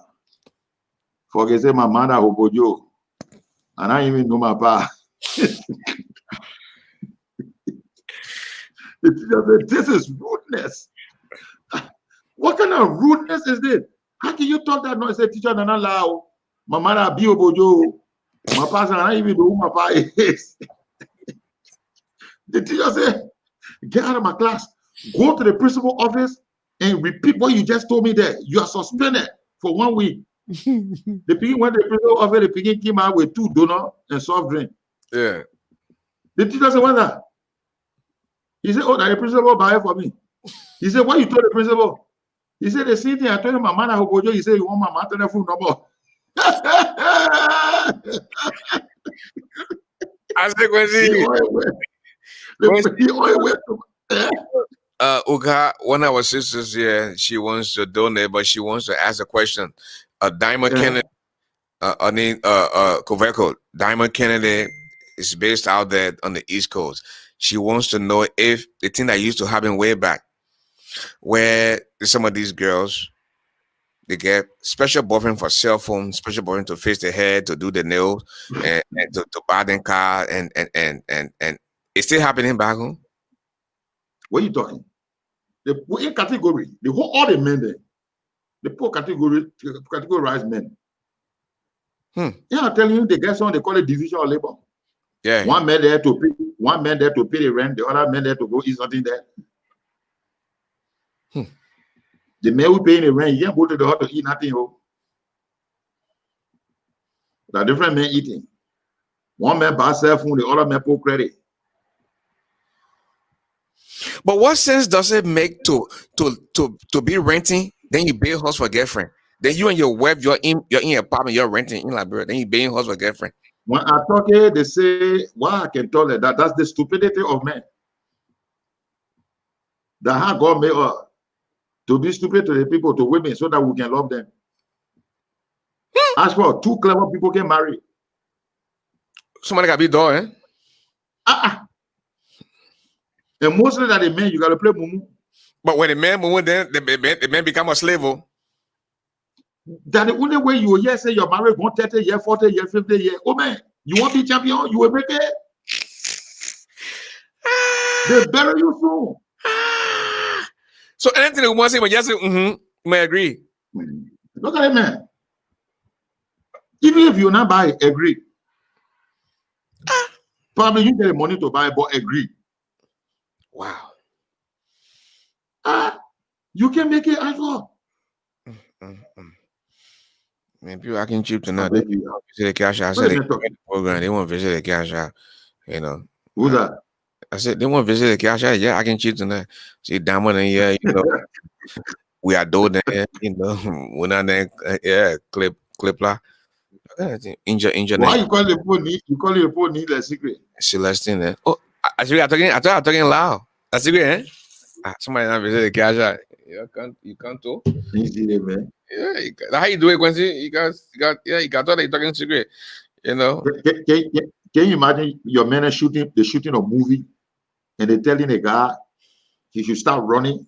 Forget say my mother Hobojo. And I even know my pa. The teacher said, this is rudeness. What kind of rudeness is this? How can you talk that noise? Say, teacher, not allow. My mother be Hobojo. My pa said, I even know who my pa is. The teacher said, get out of my class. Go to the principal office and repeat what you just told me there. You are suspended for 1 week. The piggy went to the principal office, the piggy came out with 2 donuts and soft drink. Yeah. The teacher said, what's that? He said, oh, that the principal buy it for me. He said, what you told the principal? He said, the same thing I told him, my man, he said, you want my man telephone number? I said, Quincy. Uga, one of our sisters here, she wants to donate, but she wants to ask a question. Diamond Kennedy, Coveco, Diamond Kennedy is based out there on the East Coast. She wants to know if the thing that used to happen way back, where some of these girls, they get special boyfriend for cell phone, special boyfriend to fix their hair, to do the nails, and to buy them car, and it's still happening back home. What are you talking? The in category, the whole all the men there, the poor categorized men. Yeah, I'm telling you, they get some, they call it division of labor. Yeah. One man there to pay the rent, the other man there to go eat something there. The man who paying the rent, he can't go to the house to eat nothing. There are different men eating. One man buy cell phone, the other man put credit. But what sense does it make to be renting? Then you pay house for girlfriend. Then you and your wife, you're in your apartment, you're renting in Liberia. Then you paying house for girlfriend. When I talk here, they say, "Why I can tell that that's the stupidity of men. That how God made us to be stupid to the people, to women, so that we can love them. As for 2 clever people can marry. Somebody got to be door, eh? And mostly that the men, you got to play mumu. But when the man move, then the man become a slave. That the only way you will hear say you're married 30 years, 40 years, 50 years. Oh man, you want to be champion? You will make it. They bury you soon. So anything the woman say, but just you may agree. Look at it, man. Even if you not buy, agree. Probably you get the money to buy, but agree. Wow. You can make it as well. Man, people acting cheap tonight. They visit the cash out. I said the program. They want to visit the cash out. You know. Who's that? I said they want to visit the cash out. Yeah, I can cheap tonight. See Diamond and yeah, you know. We are doing that, you know. We're not there. Yeah, clip la. Injure. Why you call the phone? You call the phone need a secret. Celestine there. Oh, I talking loud. That's secret, eh? Somebody not visit the cash out. You can't talk. Easy, man. Yeah, how you do it, Quincy? You got thought that you're talking secret. You know. Can you imagine your men shooting a movie and they're telling a guy he should start running?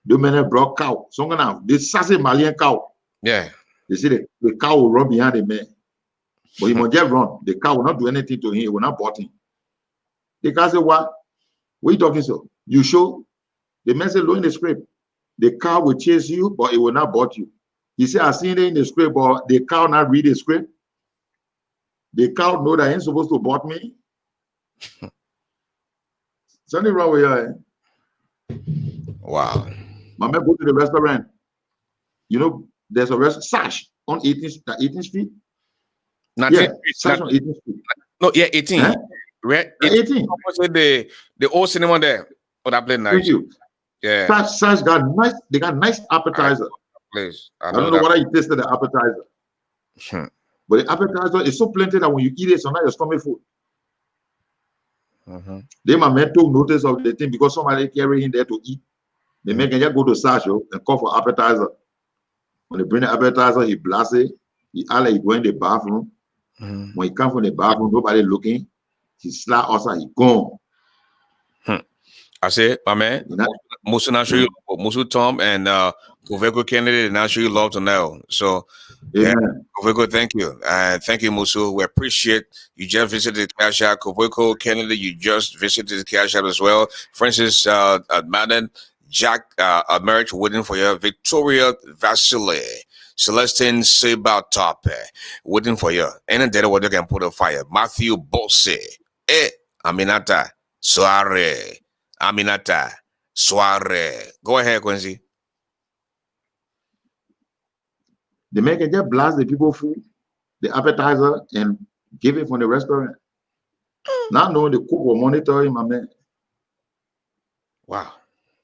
The men brought cow. So now this sassy Malian cow. Yeah. They say the cow will run behind the man. But he must just run. The cow will not do anything to him. He will not bite him. The guy said, what? What are you talking so? You show? The man said, look in the script. The cow will chase you, but it will not bite you. He said, I seen it in the script, but the cow not read the script. The cow know that he ain't supposed to bite me. Something wrong with you. Wow. My man go to the restaurant. You know, there's a restaurant, Sash on 18th Street. 19, Yeah, Sash on 18th Street. no, yeah, 18. Huh? Right? 18. Opposite the old cinema there. Oh, that place nice. Thank you. Yeah. Sash got nice. They got nice appetizer. Place. I don't know whether you tasted the appetizer. But the appetizer is so plenty that when you eat it, sometimes your stomach full. Then my man took notice of the thing because somebody carry him there to eat. The man can just go to Sasho and call for appetizer. When they bring the appetizer, he blasts it. He go in the bathroom. When he comes from the bathroom, nobody looking. He slide outside, he gone. I said, my man, Musu not sure you, Musu Tom and Koveko Kennedy not sure you love to know. So, yeah, Koveko, thank you. Thank you, Musu. We appreciate you just visited the Cash App. Koveko Kennedy, you just visited the Cash App as well. Francis Madden, Jack Merch waiting for you. Victoria Vasile, Celestine Seba Tope, waiting for you. Any day what you can put a fire. Matthew Bosse, Aminata, Soare. Aminata, Soare. Go ahead, Quincy. The man can just blast the people food, the appetizer, and give it from the restaurant. Not knowing the cook will monitor him, my man. Wow.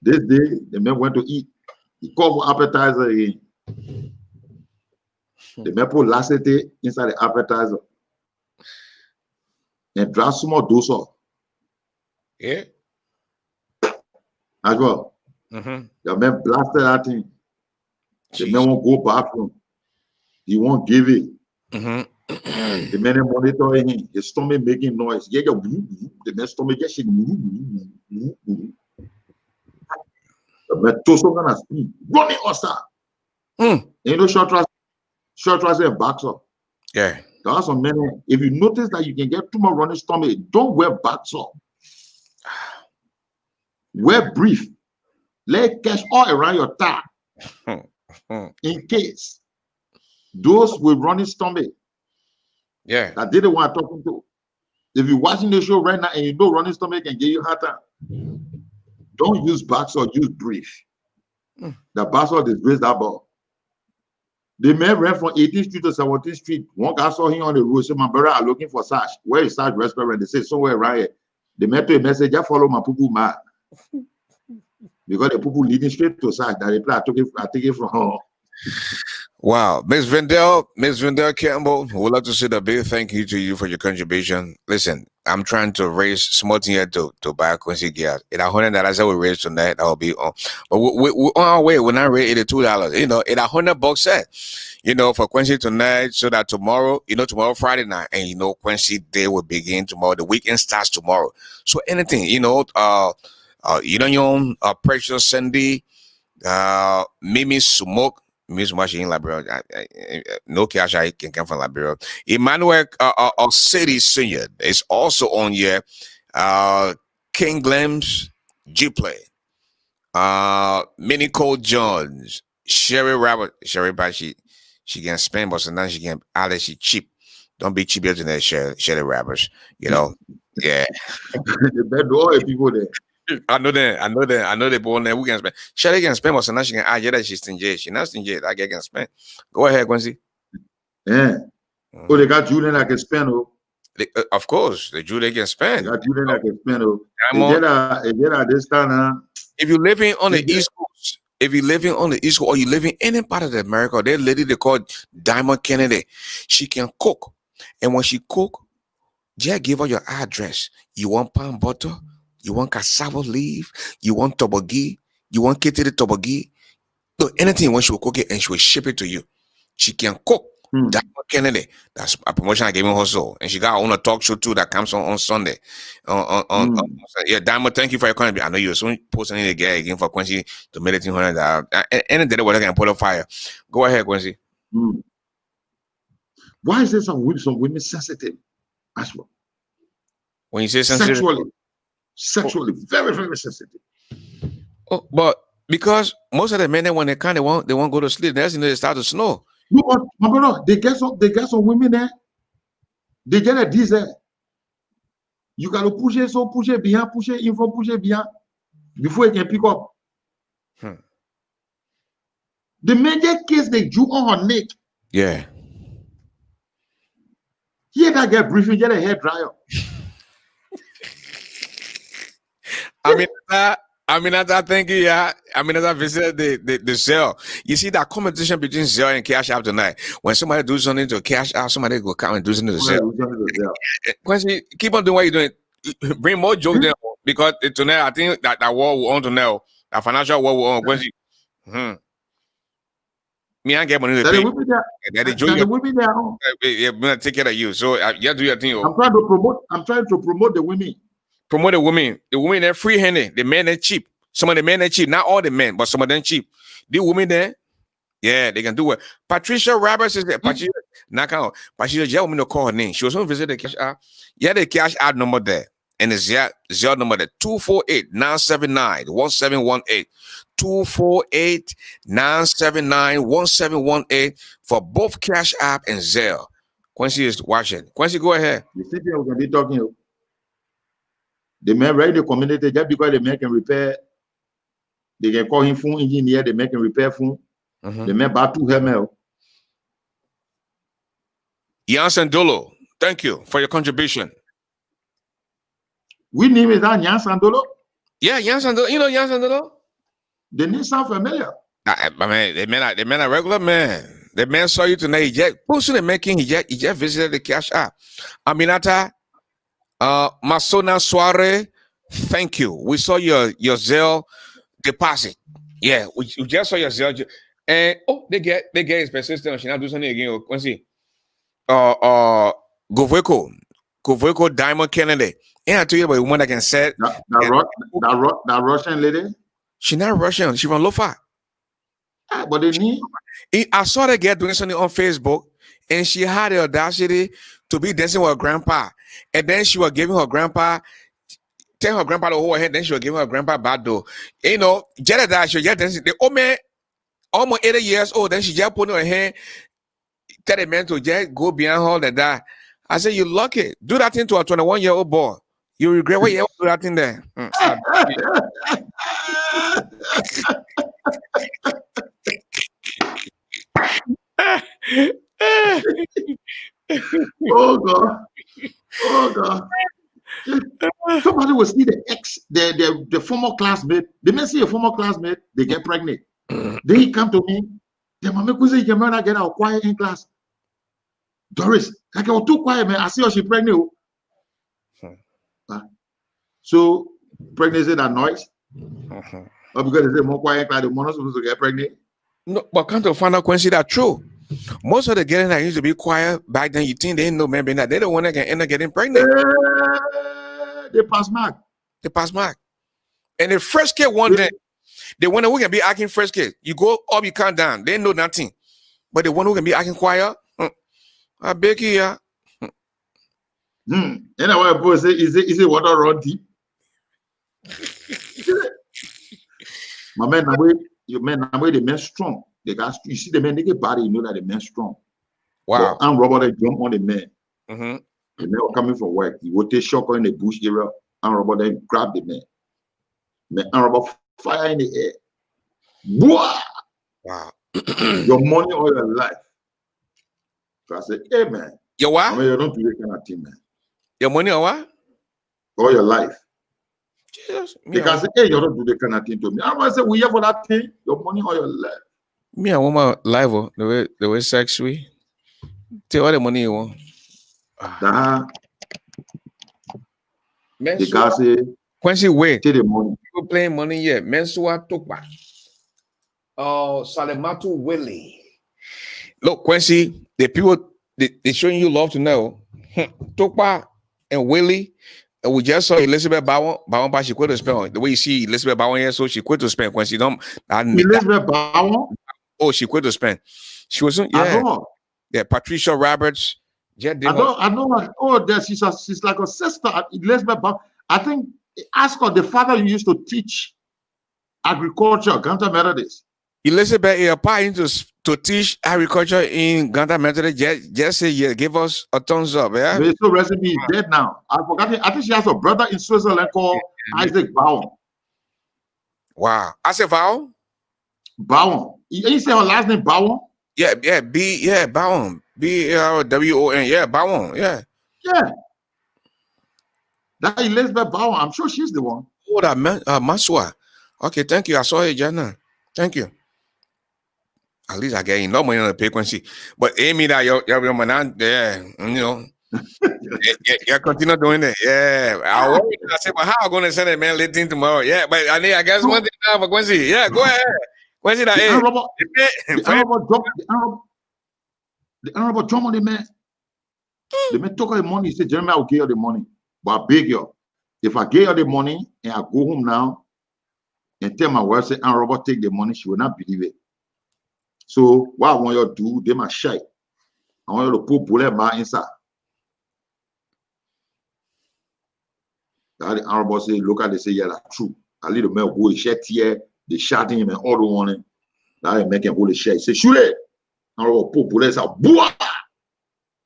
This day, the man went to eat. He called for appetizer again. The man put lassity inside the appetizer and drop some more dose off. Yeah. As well. The man blasted that thing. The man won't go bathroom. He won't give it. The man monitoring him. His stomach making noise. Yeah, the man's stomach just shaking. The man toast on the speed. Running outside. You know, short trust and backs up. Yeah. There are some men. If you notice that you can get too much running stomach, don't wear backs up. Wear brief. Let catch all around your thigh. In case those with running stomach, yeah, that they the one I'm talking to. If you're watching the show right now and you know running stomach can give you hard time, don't use backs or use brief. The bastard will disgrace that ball. The man ran from 18th Street to 17th Street. One guy saw him on the road. Said, my brother are looking for Sash. Where is Sash restaurant? They said somewhere right here. The man told a message, I follow my poo man. Because the people leading straight to Sash. That reply, I take it from home. Wow. Miss Vendel Campbell, we'd like to say a big thank you to you for your contribution. Listen, I'm trying to raise small thing here to buy Quincy gas. In $100 we raise tonight, that will be on. But we're on our way. We're not raising $82. You know, in $100 set, you know, for Quincy tonight, so that tomorrow, you know, tomorrow Friday night, and you know, Quincy Day will begin tomorrow. The weekend starts tomorrow. So anything, you know, you know, your own Precious Sandy, Mimi Smoke. Miss Machine Library, no cash I can come from Liberia. Emmanuel City Senior is also on here. King Glems, G Play, Minnie Cole Jones, Sherry Rabbit, but she can spend, but sometimes she can she cheap. Don't be cheap to that Sherry Rabbits, you know. Yeah. The bad all people there. I know they born there. We can spend. Shelly can spend, but sometimes she can. Yeah, that she's stingy. She's not stingy. I can spend. Go ahead, Quincy. Yeah. Oh, they got Julian I can spend. Of course, the Julian can spend. They got Julian I can spend. This time, if you're living on the East Coast, or you live in any part of America, there's a lady they call Diamond Kennedy. She can cook, and when she cook, just give her your address. You want palm butter? You want cassava leaf? You want toboggi? You want kitty toboggi? So anything when she will cook it and she will ship it to you. She can cook. Diamond Kennedy. That's a promotion I gave her also. And she got on a talk show too that comes on Sunday. Yeah, Diamond, thank you for your comment. I know you're soon posting it again for Quincy to make it $200. Any day what I can put a fire. Go ahead, Quincy. Why is there some women sensitive as well? When you say sensitive, sexually, very, very sensitive. Oh, but because most of the men when they won't go to sleep. That's when they start to snow. No, but my brother, they get some women there. They get a diesel. You got to push it, so push it bien, il faut pusher bien before it can pick up. The major case they drew on her neck. Yeah. Here that get briefing, get a hair dryer. Thank you. Yeah, I visited the Zelle. You see that competition between Zelle and Cash App tonight. When somebody do something to Cash App, somebody go come and do something to Zelle. Quincy, keep on doing what you're doing. Bring more jokes there because tonight I think that war will on to now. That financial war will on. Quincy. Me and get money to pay. That will be there. Yeah, I'm gonna take care of you. So you do your thing. I'm trying to promote the women. Promote the women. The women they're free handed. The men are cheap. Some of the men are cheap. Not all the men, but some of them cheap. The women there, yeah, they can do it. Patricia Roberts is there. Patricia, Patricia, yeah, woman to call her name. She was going to visit the Cash App. Yeah, the Cash App number there. And the Zelle number there. 248-979-1718. 248-979-1718 for both Cash App and Zelle. Quincy is watching. Quincy, go ahead. The city we can be talking. The man ready the community just because the man can repair. They can call him phone engineer. The man can repair phone. The man buy 2 helmet. Jansen Dolo, thank you for your contribution. We name is that Jansen Dolo? Yeah, Jansen Dolo. You know Jansen Dolo? The name sound familiar. I mean, the man a regular man. The man saw you tonight. He just posted the making. He just visited the Cash App. Aminata, Masona Soare, thank you. We saw your Zelle deposit. Yeah, we just saw your Zelle. And they get his persistent. She not do something again. Quincy. Goveko Diamond Kennedy. And I tell you about the one that can set that Russian lady. She not Russian. She from Lofa. But they need. I saw the girl doing something on Facebook, and she had the audacity to be dancing with her grandpa, and then she was giving her grandpa, telling her grandpa to hold her hand. Then she was giving her grandpa bad though. You know, just that she just dancing. The old man, almost 80 years old. Then she just put her hand. Tell the man to just go behind her and die. I said, you lucky. Do that thing to a 21-year-old boy. You regret what you ever do that thing there. Oh God. Somebody will see the former classmate. They may see a former classmate, they get pregnant. Then he come to me. The mama could say, "You might get out quiet in class." Doris, like I was too quiet, man. I see her, she pregnant. So pregnancy that noise. Or because they say more quiet, like the mom not supposed to get pregnant. No, but come to find out, Quincy, that's true. Most of the girls that used to be quiet back then, you think they didn't know, man, that they don't want to end up getting pregnant. They pass mark. And the first kid one day, the one who can be acting first kid, you go up, you count down, they know nothing. But the one who can be acting quiet, I beg you, yeah. And I want to say, is it water run deep? My man, the men strong. The guys, you see the men, they get body, you know that the men strong. Wow. And Robert, they jump on the men. Mm-hmm. The men were coming from work. He would take shocker in the bush area, and Robert then grab the men. And Robert fire in the air. Wow. Your money or your life. So I said, hey man. Your what? I mean, you don't do that kind of thing, man. Your money or what? Or your life. Jesus. They can say, hey, you don't do that kind of thing to me. I want to say, we here for that thing, your money or your life. Me, I want my life, the way sex we. Tell all the money you want. They can say, Quincy, wait. take the money. People playing money here. Mensua Tokba. Salematu Willie. Look, Quincy, the people they showing you love to know. Tokba and Willie. And we just saw Elizabeth Bowen, but she quit to spend. The way you see Elizabeth Bowen here, so she quit to spend. Quincy, Elizabeth Bowen? Oh, she quit to spend. She wasn't. Yeah, Patricia Roberts. I know. Oh, she's like a sister at Elizabeth Bowen. I think ask her the father you used to teach agriculture. Can't remember this. Elizabeth is a into to teach agriculture in Ghana Methodist, just say yeah, give us a thumbs up, yeah. But so recipe is dead now. I forgot it. I think she has a brother in Switzerland called Isaac Bowen. Wow. I said Val? Bowen. You say her last name Bowen? Yeah, Bowen. B-L-W-O-N. Yeah, Bowen. Yeah. Yeah. That Elizabeth Bowen. I'm sure she's the one. Oh, that Maswa. Okay, thank you. I saw it, Jana. Thank you. At least I get enough money on the frequency. But Amy, that your man, yeah, you know. Yeah, continue doing it. Yeah. I said, but how am I going to send it, man, late in tomorrow? Yeah, but I guess one thing now for Quincy. Yeah, go ahead. Quincy, that the honorable John, the man took her the money. He said, Jeremiah, I'll give you the money. But I beg you, if I give her the money and I go home now and tell my wife, say, honorable, take the money, she will not believe it. So what I want you to do, they must shy. I want you to put bullet bar inside. The honorable say, look at they say, yeah, that's true. I leave the man go shed here, they shouting him and all the one. Now they make him hold the shed. He say, shoot it. Honorable put bullet inside. Boah!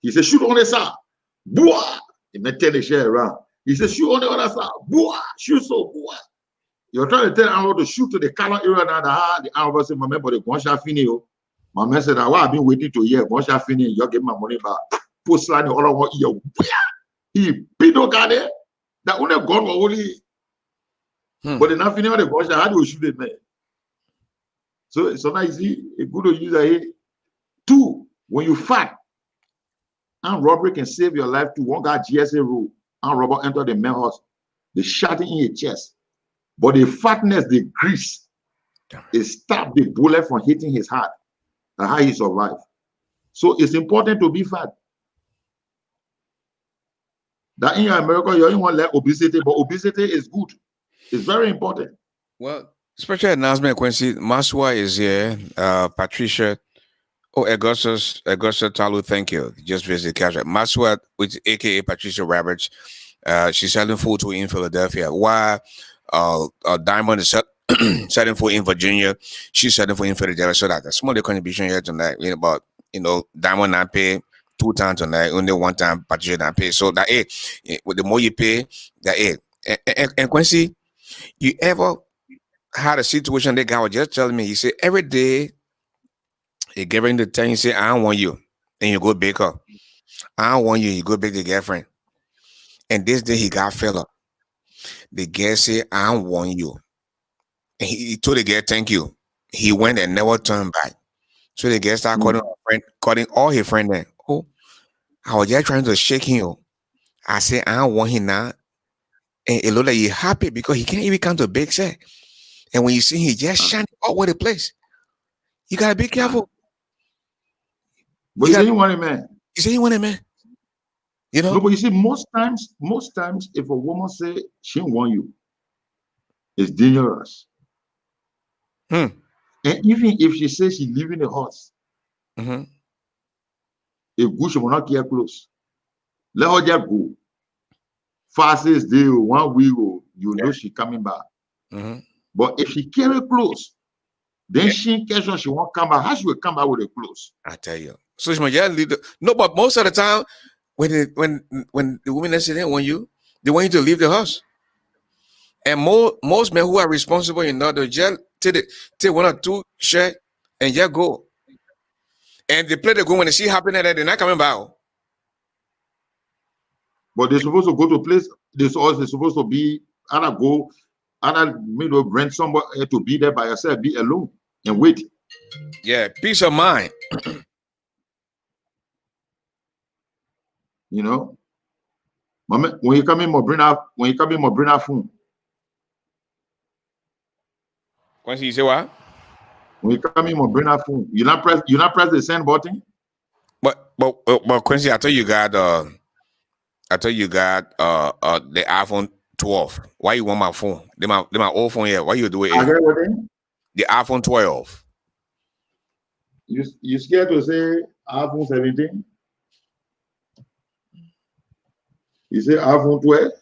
He said, shoot on the side. Boah! He may turn the shed around. He said, shoot on the other side. Boah! Shoot so boah. You're trying to tell honorable to shoot to the color area now. The honorable said, my man, but the gunshot finish. My man said, why I've been waiting to hear gunshot finish. You give my money back. Put slide the other one ear. He beat the guy there. That only God will only. But then finish the gunshot. How do you shoot it, man? So now you see a good user here. 2, when you fight, armed robbery can save your life too. One guy GSA rule, armed robber enter the main house, they shot it in your chest. But the fatness, the grease, it stopped the bullet from hitting his heart. That's how he survived. So it's important to be fat. That in America, you don't want like obesity, but obesity is good. It's very important. Well, special announcement, Quincy. Maswa is here. Patricia. Oh, Augustus Talu, thank you. Just visit cash. Maswa, with aka Patricia Roberts. She's selling food to in Philadelphia. While Diamond is selling food in Virginia, she's selling food in Philadelphia. So that's a small contribution here tonight. About Diamond not pay 2 times tonight, only 1 time Patricia not pay. So that with the more you pay, that and Quincy, you ever had a situation that guy was just telling me? He said every day. You give her the time, you say, I don't want you. And you go bake her. I don't want you. You go bake the girlfriend. And this day he got fed up. The girl said, I don't want you. And he told the girl, thank you. He went and never turned back. So the girl started calling all his friends. Then, oh, I was just trying to shake him. I said, I don't want him now. And it looked like he's happy because he can't even come to a big set. And when you see him, he just shining all over the place. You got to be careful. But you say you want it, man. You say you want it, man. No, but you see, most times, if a woman say she don't want you, it's dangerous. And even if she says she live in the house, if good, she will not get close. Let her just go. Fastest day, 1 week, you know she coming back. But if she carry close, then she catch her, she won't come back. How she will come back with the clothes? I tell you. So she might just leave no, but most of the time, when the women that say they want you to leave the house. And most men who are responsible, they just take 1 or 2 share and just go. And they play the game when they see happening that they're not coming back. But they're supposed to go to a place. They're supposed to be rent somebody to be there by yourself, be alone and wait. Yeah, peace of mind. When you come in, bring our phone. Quincy, you say what? When you come in, bring our phone. You not press the send button. But Quincy, I thought you got the iPhone 12. Why you want my phone? They my old phone here. Why you do it? The iPhone 12. You scared to say iPhone 17? You say iPhone 12?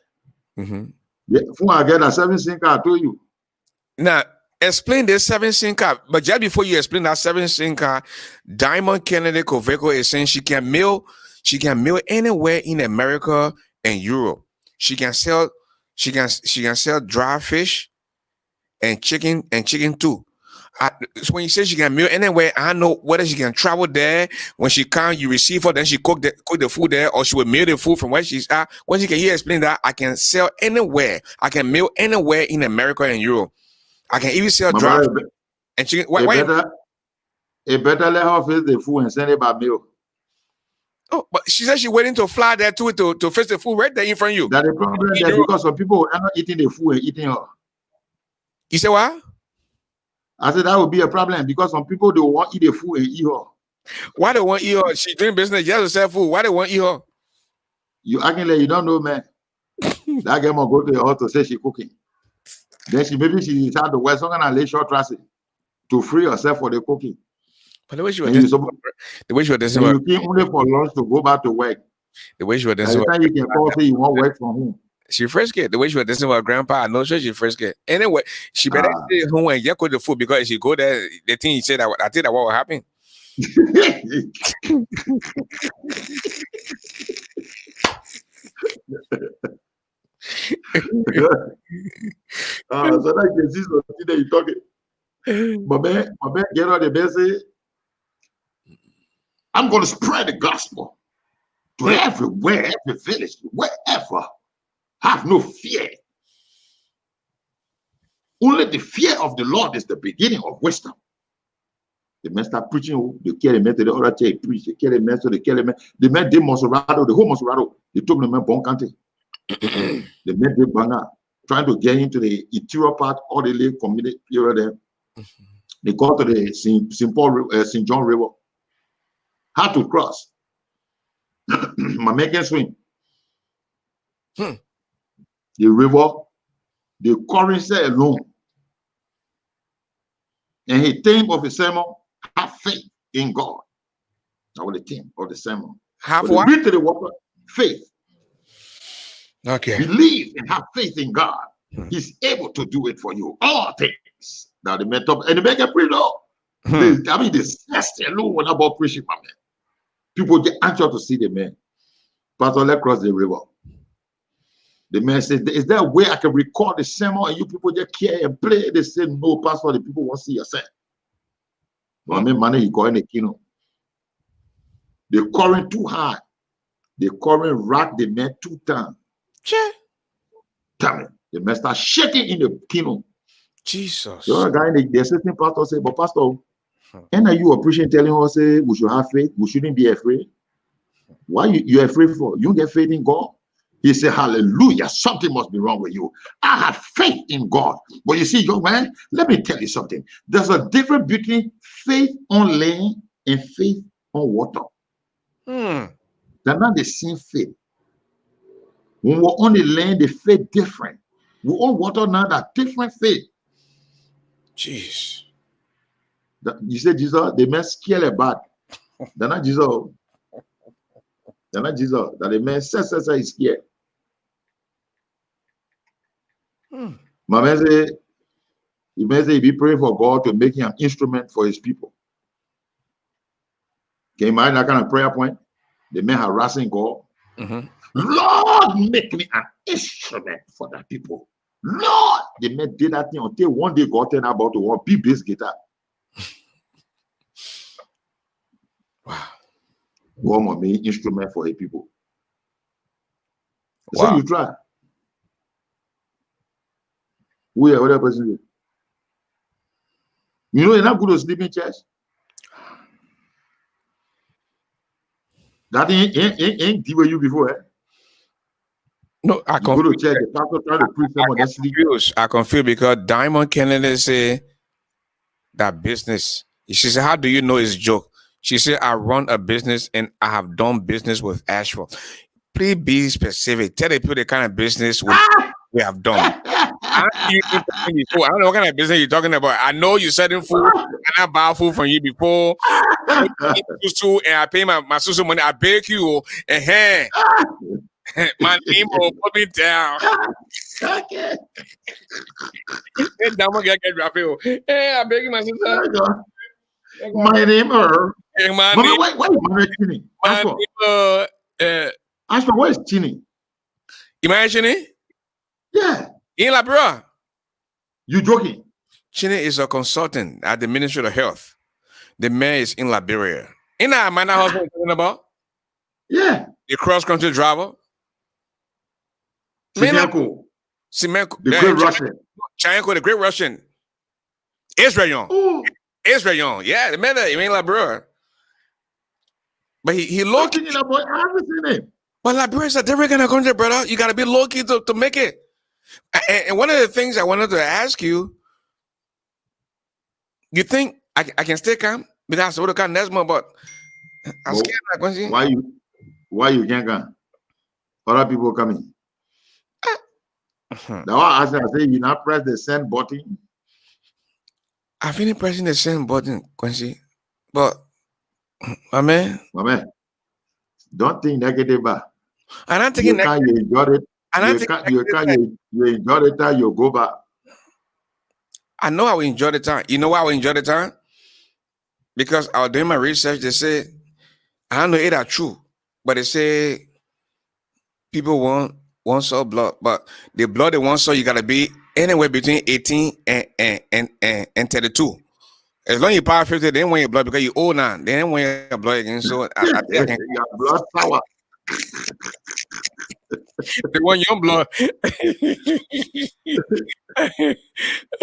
The phone I get a 7 SIM card, I told you. Now, Explain this 7 SIM card. But just before you explain that 7 SIM card, Diamond Kennedy Coveko is saying she can mail anywhere in America and Europe. She can sell dry fish and chicken too. So when you say she can mail anywhere, I know whether she can travel there. When she come, you receive her, then she cook the food there, or she will mail the food from where she's at. When she can hear explain that, I can sell anywhere. I can mail anywhere in America and Europe. I can even sell dry and chicken. It better let her face the food and send it by mail. Oh, but she said she's waiting to fly there to face the food right there in front of you. That's the problem there because some people are not eating the food and eating her. You say what? I said that would be a problem because some people don't want to eat the food and eat her. Why they want to eat her? She doing business just to sell food. Why they want to eat her? You acting like you don't know, man. That girl must go to your house to say she cooking. Then she had to wear some kind of late short dressing to free herself for the cooking. But the way she was dancing, you came only for lunch to go back to work. The way she was dancing, by the time you can call say you want work from home. She first get the way she was dancing with her grandpa. I know she first get. Anyway, she better stay home and get the food because if she go there, the thing he said that I think that what will happen. So that can see something that you talking. My man, get on the best. I'm going to spread the gospel to everywhere, every village, wherever. Have no fear. Only the fear of the Lord is the beginning of wisdom. The man start preaching, they carry men to the other church, preach, they carry men, so they carry men. The men did Monserrato, the whole Monserrato, they took the men Bon County. The men did Banga, trying to get into the interior part, all the lake community area there. They go to the St. John River. How to cross. My man can swim. The river, the currency alone. And he theme of the sermon, have faith in God. That was the theme of the sermon. Have what? Read to the water, faith. Okay. Believe and have faith in God. He's able to do it for you. All things. Now the man top and the man can preach though. I mean, this alone when about preaching, my man. People get anxious to see the man. Pastor, let's cross the river. The man says, is there a way I can record the sermon and you people just care and play? They say, no, Pastor, the people want to see yourself. But I mean, money, you go in the kingdom. The current too high. The current rack the man 2 times. Tell me, the man start shaking in the kingdom. Jesus. The other guy in the assistant pastor said, but Pastor, and are you appreciating telling us, say, we should have faith, we shouldn't be afraid? Why you afraid for? You get faith in God? He said, hallelujah, something must be wrong with you. I have faith in God. But you see, young man, let me tell you something. There's a difference between faith on land and faith on water. They're not the same faith. When we're on the land, the faith different. We're on water now, that different faith. Jeez. You said Jesus, they may scare about. They're not Jesus. They're not Jesus. That the man says he's scared. My man say, you may say he be praying for God to make him an instrument for his people. Can you imagine that kind of prayer point? The man harassing God. Lord, make me an instrument for that people. Lord, the man did that thing until one day God turned about to want big bass guitar. Wow. God want me instrument for his people. Wow. So you try. Who are other person? You know you're not good to sleep in church. That ain't give you before, eh? No, I go to church, the pastor trying to preach someone that sleep. I confuse because Diamond Kennedy say that business. She said, how do you know it's a joke? She said, I run a business and I have done business with Asheville. Please be specific. Tell the people the kind of business we have done. I don't know what kind of business you're talking about. I know you selling food and I buy food from you before. And I pay my social money. I beg you and hey. My name will put me down. Okay. Dama get drop you. Hey, I beg you, my sister. My name Hey, Mommy, why you married Chini? my Ask for name, where's Chini? imagine it. Yeah, In La Bra. you joking? Chine is a consultant at the Ministry of Health. The man is in Liberia. In that man, that husband talking about Yeah, the cross country driver. Simenko, Simenko, the great Russian. Chanko, the great Russian. Israel. Oh, Israel. Yeah, the man that in Liberia. But he low I'm thinking about I haven't seen him. But Liberia is a different kind of country, brother. You got to be low key to make it. And one of the things I wanted to ask you, you think I can stay calm? Because I would have gotten Nesmo, but I'm Well, scared like Quincy. Why you can't come? Other people coming. Now I say you not press the send button. I finished pressing the send button, Quincy. But my man, don't think negative. I'm not thinking you enjoy it. You enjoy the time, you go back. I know I will enjoy the time. You know why I will enjoy the time? Because I was doing my research. They say, I don't know if that's true, but they say people want saw blood, but the blood they want saw you gotta be anywhere between 18 and 32. As long as you power 50, they don't want your blood because you old now. They don't want your blood again. So I think I can your blood sour. they want your blood.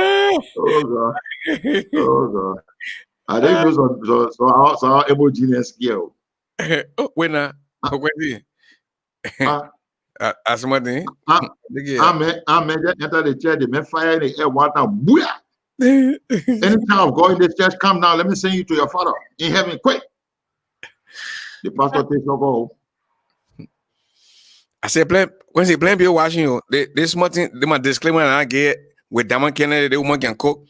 Oh God. I think those are so our homogeneous scale. Wait now. Wait. As somebody. I'm enter the chair, they may fire in the air, water, booyah. Any child go in this church, come now, let me send you to your father in heaven, quick. The pastor takes no go. I said, when they blame people watching you, this thing, they my disclaimer and I get with Diamond Kennedy, the woman can cook.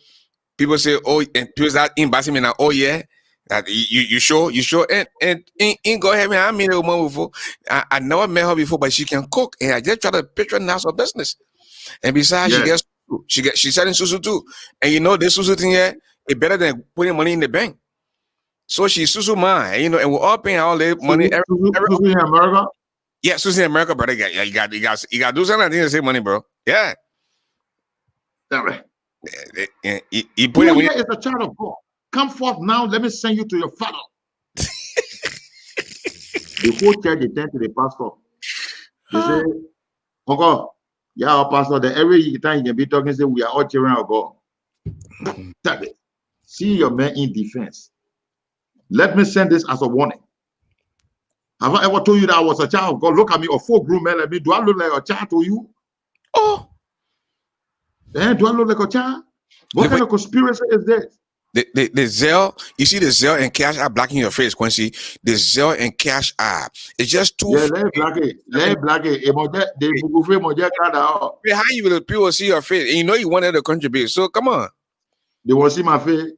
People say, oh, and people start embarrassing me now, oh yeah. That you sure? And in go ahead, I meet a woman before. I never met her before, but she can cook. And I just try to picture now her business. And besides, she's selling susu too. And you know this susu thing here is better than putting money in the bank. So she's susu man, and we're all paying all the money. Susu in America? Yeah, susu in America, brother. You got to do something to save money, bro. Yeah. That's right. You put it is a child of God. Come forth now. Let me send you to your father. The whole church they turn to the pastor. They say, Uncle, yeah, pastor. That every time you can be talking, say we are all children of God. That it. See your man in defense. Let me send this as a warning. Have I ever told you that I was a child of God? Look at me, a full-grown man like me. Do I look like a child to you? Oh. Do I look like a child? What kind of conspiracy is this? The Zelle, you see the Zelle and Cash App blocking your face, Quincy. The Zelle and Cash App. It's just too. Yeah, let black it. How you will people see your face? And you know you wanted to contribute. So come on. They want to see my face.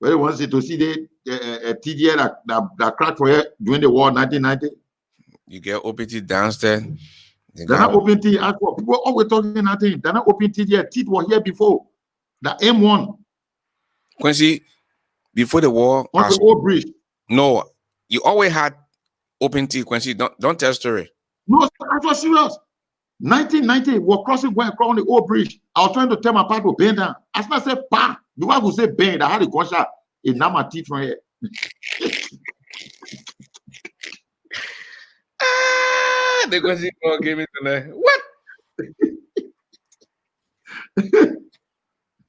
But they want to see the TDA that cracked for you during the war 1990. You get OPT downstairs. They're not OPT. People always talking nothing. They're not OPT yet. Teeth were here before. The M1. Quincy, before the war. On the old bridge. No, you always had open tea, Quincy. Don't tell story. No, I was serious. 1990, we're crossing going across the old bridge. I was trying to tell my partner to bend down. As I said, bam. The one who said bend, I had a gunshot. It now my teeth from here. They're going to see more gaming tonight. What?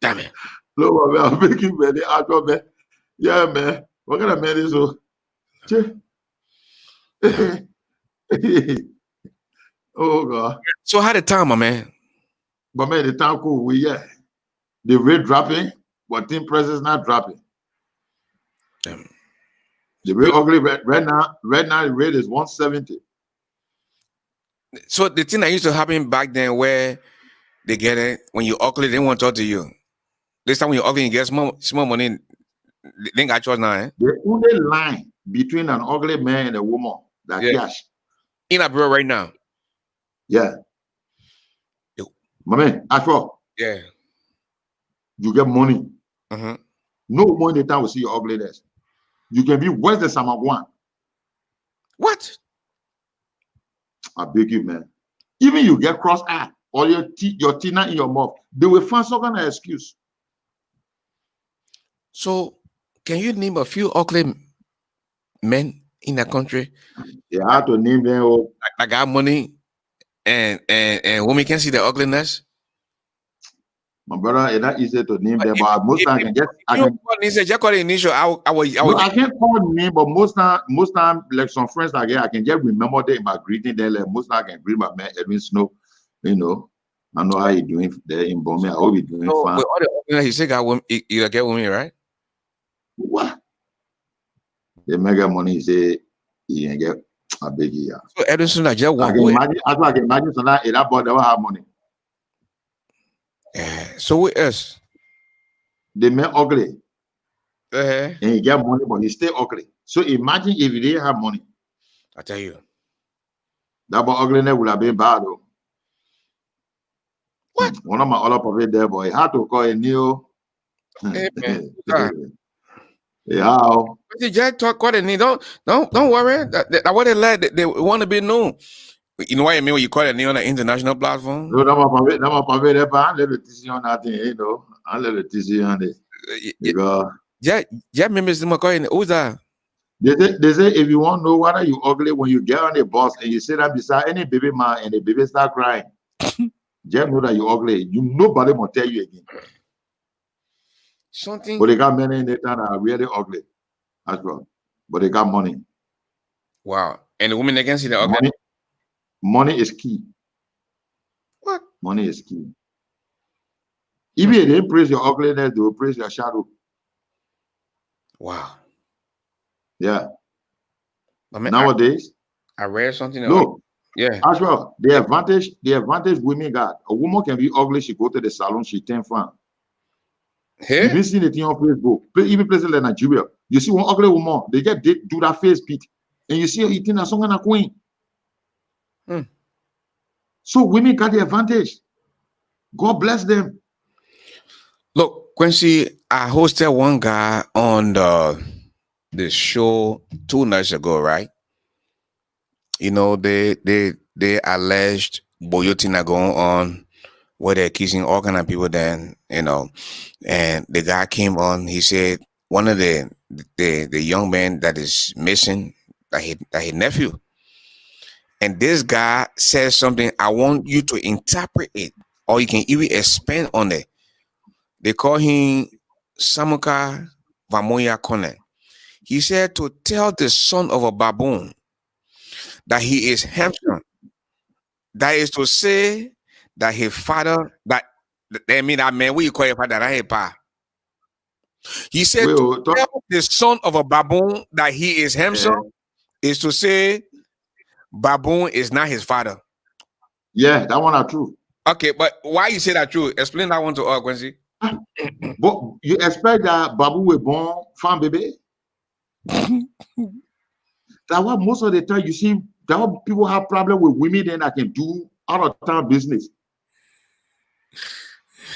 Damn it. Look, man, I'm making money out of man. Yeah, man. What kind of man is so? Oh, God. So how the time, my man? But man, the time cool. The rate dropping, but team price is not dropping. Damn. The rate ugly right now the rate is 170. So the thing that used to happen back then where they get it, when you ugly, they won't talk to you. This time when you're ugly, you get small money, they ain't got yours now, eh? The only line between an ugly man and a woman, that cash. In a bro right now. Yeah. Yo. My man, Ashwa, Yeah. You get money. Mm-hmm. No more in the town will see your ugliness. You can be worse than someone. What? I beg you, man. Even you get cross eye or your teeth in your mouth, they will find some kind of excuse. So, can you name a few ugly men in the country They have to name them. Oh, that got money and women can see the ugliness? my brother, it's not easy to name them, but most If times I can. just call it initial. I No, will. I can't call name, but most time, like some friends I get, I can just remember them by greeting them. Like most time I can greet my man Edwin Snow. You know, I know how he doing there in Bombay. I hope he doing So, fine. with all the ugliness, he said got women. You get women, right? What? They make money. He say he ain't get a big year. So Edison, I just I want. can imagine. That's why I can imagine. So that boy never have money. So with us, They make ugly uh, and he get money, but he stay ugly. So imagine if he didn't have money, I tell you, that boy ugliness would have been bad. Though. what? One of my other public there, boy, he had to call a new. Hey, man. Yeah. But you just talk what they need. Don't worry. That what they like. They want to be known. You know what I mean when you call it new on the international platform? No, that's my public there, but I let the TC on that thing, you know. I let the TC on it. Because Yeah, members of my who's that? they say if you want to know whether you ugly when you get on the bus and you sit down beside any baby man and the baby start crying, just know that you ugly. Nobody will tell you again. Something. But they got many in the town that are really ugly as well. But they got money. Wow. And the women they can see the ugly. Money is key. What? Money is key. Even if they praise your ugliness, they will praise your shadow. Wow. Yeah. I mean, Nowadays, I read something. look, yeah. as well, the advantage women got. A woman can be ugly, she go to the salon, she turn fine. Hey? You've been seeing it on Facebook. Even places like Nigeria, you see one ugly woman, they do that face beat, and you see her eating a song and a queen. So women got the advantage. God bless them. Look, Quincy, I hosted one guy on the show 2 nights ago, right? You know, they alleged boyotina going on where they're kissing all kind of people then, you know. And the guy came on, he said one of the young men that is missing, that his nephew. And this guy says something, I want you to interpret it, or you can even expand on it. They call him Samuka Vamoya Kone. He said to tell the son of a baboon that he is handsome. That is to say that his father, that mean that man, what you call your father, that ain't pa. He said to tell the son of a baboon that he is handsome is to say baboon is not his father. Yeah, that one are true. Okay, but why you say that true? Explain that one to us, Quincy. But you expect that babu will born farm baby? That's why most of the time you see that why people have problem with women then that can do out of town business.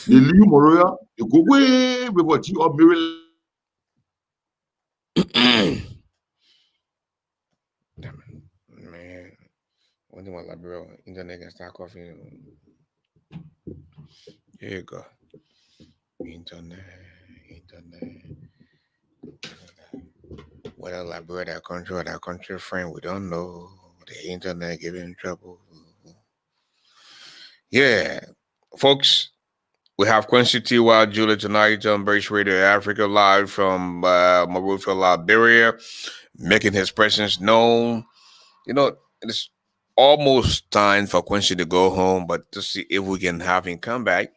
They leave Moria, they go way before G or Mary. Man, one thing was like, bro, internet can start coughing. Here you go. Internet. Whether like that country or that country friend, we don't know. The internet giving trouble. Yeah, folks, we have Quincy T.Y. Julie tonight on Bridgeradio Africa live from Monrovia, Liberia, making his presence known. You know, it's almost time for Quincy to go home, but to see if we can have him come back.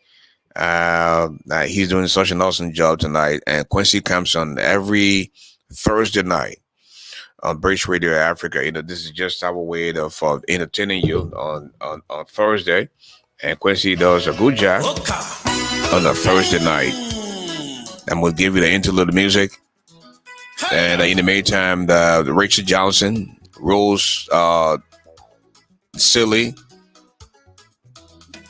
He's doing such an awesome job tonight, and Quincy comes on every Thursday night on Bridgeradio Africa. You know, this is just our way of entertaining you on Thursday, and Quincy does a good job on a Thursday night. And we'll give you the interlude music, and in the meantime, the Rachel Johnson, Rose, Silly,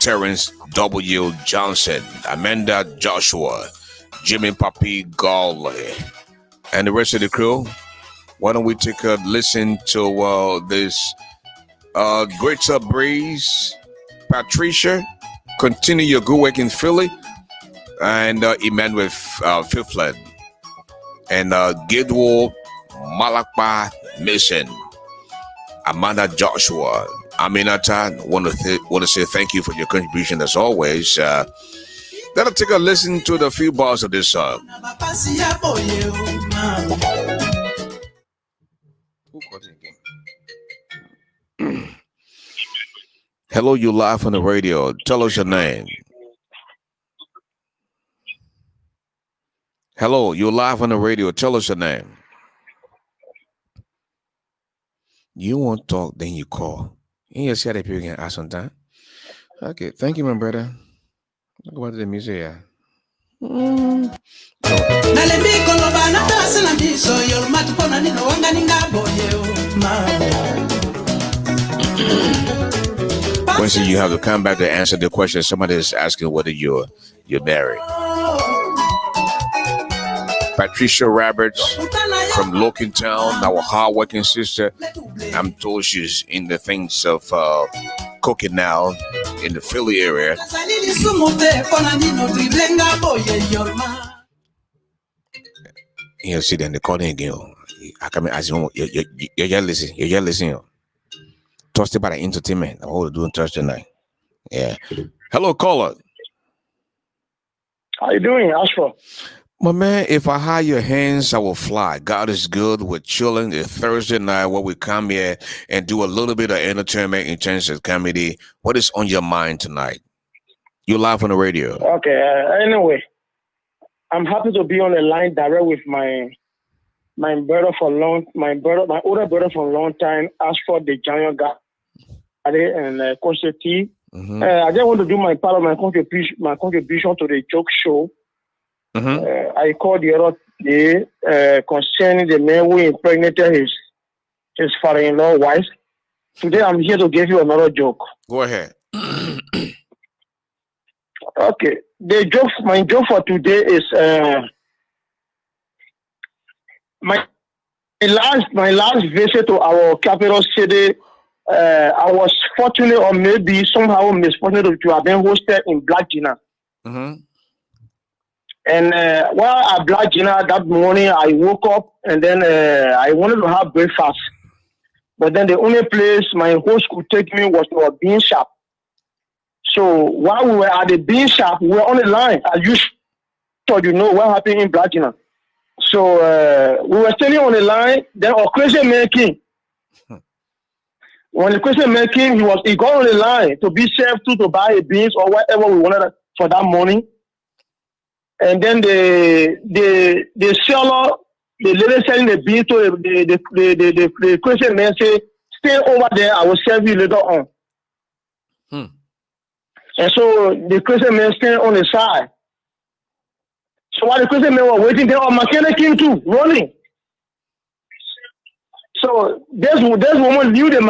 Terrence W. Johnson, Amanda Joshua, Jimmy Papi Gawley, and the rest of the crew. Why don't we take a listen to this Greater Breeze, Patricia, Continue Your Good Work in Philly, and Emmanuel Fifland, and Gidwell Malakba Mason, Amanda Joshua, Aminata. Want to say thank you for your contribution as always. Let us take a listen to the few bars of this song. Who called it again? Hello, you live on the radio. Tell us your name. Hello, you're live on the radio. Tell us your name. You won't talk, then you call. You just hear the people can ask sometimes. Okay, thank you, my brother. Talk about the music, yeah. Quincy, you have to come back to answer the question. Somebody is asking whether you're married. Patricia Roberts from Lokentown, our hardworking sister. I'm told she's in the things of cooking now in the Philly area. You see, then the calling again. I come as you you're listening. Toasted by the entertainment. I'm all doing Thursday night. Yeah. Hello, caller. How you doing, Ashford? My man, if I hide your hands, I will fly. God is good. We're chilling. It's Thursday night where we come here and do a little bit of entertainment in terms of comedy. What is on your mind tonight? You're live on the radio. Okay. Anyway, I'm happy to be on the line direct with my older brother for a long time, Ashford the Giant guy, and Coach T. Mm-hmm. I just want to do my part of my contribution to the joke show. Mm-hmm. I called the other day concerning the man who impregnated his father-in-law wife. Today I'm here to give you another joke. Go ahead. Okay. My joke for today is my last visit to our capital city. I was fortunate or maybe somehow misfortunate to have been hosted in Black Dinner. Mm-hmm. And while at Black Dinner that morning, I woke up and then I wanted to have breakfast. But then the only place my host could take me was to a bean shop. So while we were at the bean shop, we were on the line. As usual, you know what happened in Black Dinner. So we were standing on the line. Then a crazy man came. When the crazy man came, he got on the line to be served to buy beans or whatever we wanted for that morning. And then the seller, the lady selling the beans to the Christian man say, stay over there, I will serve you later on. And so the Christian man stayed on the side. So while the Christian man was waiting, there, a mechanic came too, running. So this woman knew the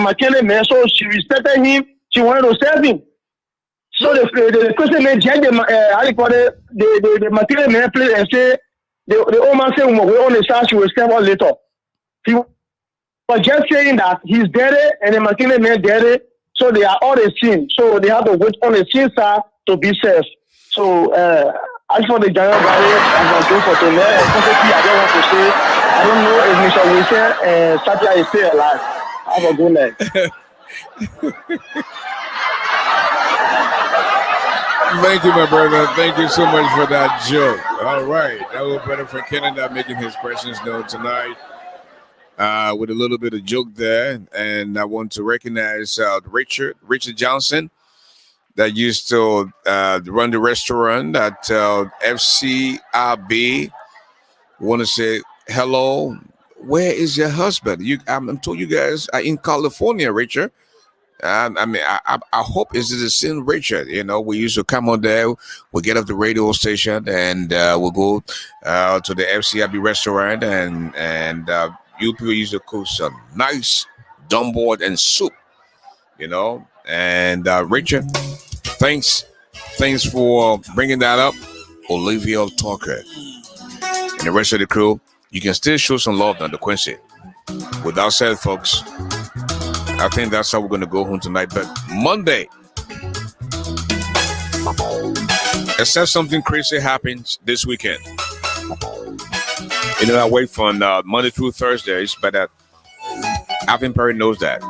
mechanic man, so she respected him, she wanted to serve him. So the Christian man checked the material man place and say the old man said we on the side, she will step on later. He was just saying that he's dead and the material man dead, so they are all the same. So they have to wait on the same side to be served. So as for the general barrier, as I go for tonight, I don't want to say I don't know if Mr. Wilson and Satya is still alive. Have a good night. Thank you, my brother. Thank you so much for that joke. All right. That was better for Canada making his presence known tonight with a little bit of joke there. And I want to recognize Richard Johnson that used to run the restaurant at FCRB. Want to say hello. Where is your husband? I'm told you guys are in California, Richard. I hope it's the same Richard. You know, we used to come on there. We get off the radio station and we'll go to the FCRB restaurant and you people used to cook some nice dumboard and soup. You know, And Richard, thanks for bringing that up. Olivia Talker and the rest of the crew, you can still show some love down to Quincy. With that said, folks, I think that's how we're going to go home tonight. But Monday, except something crazy happens this weekend, I wait from Monday through Thursdays, but Alvin Perry knows that.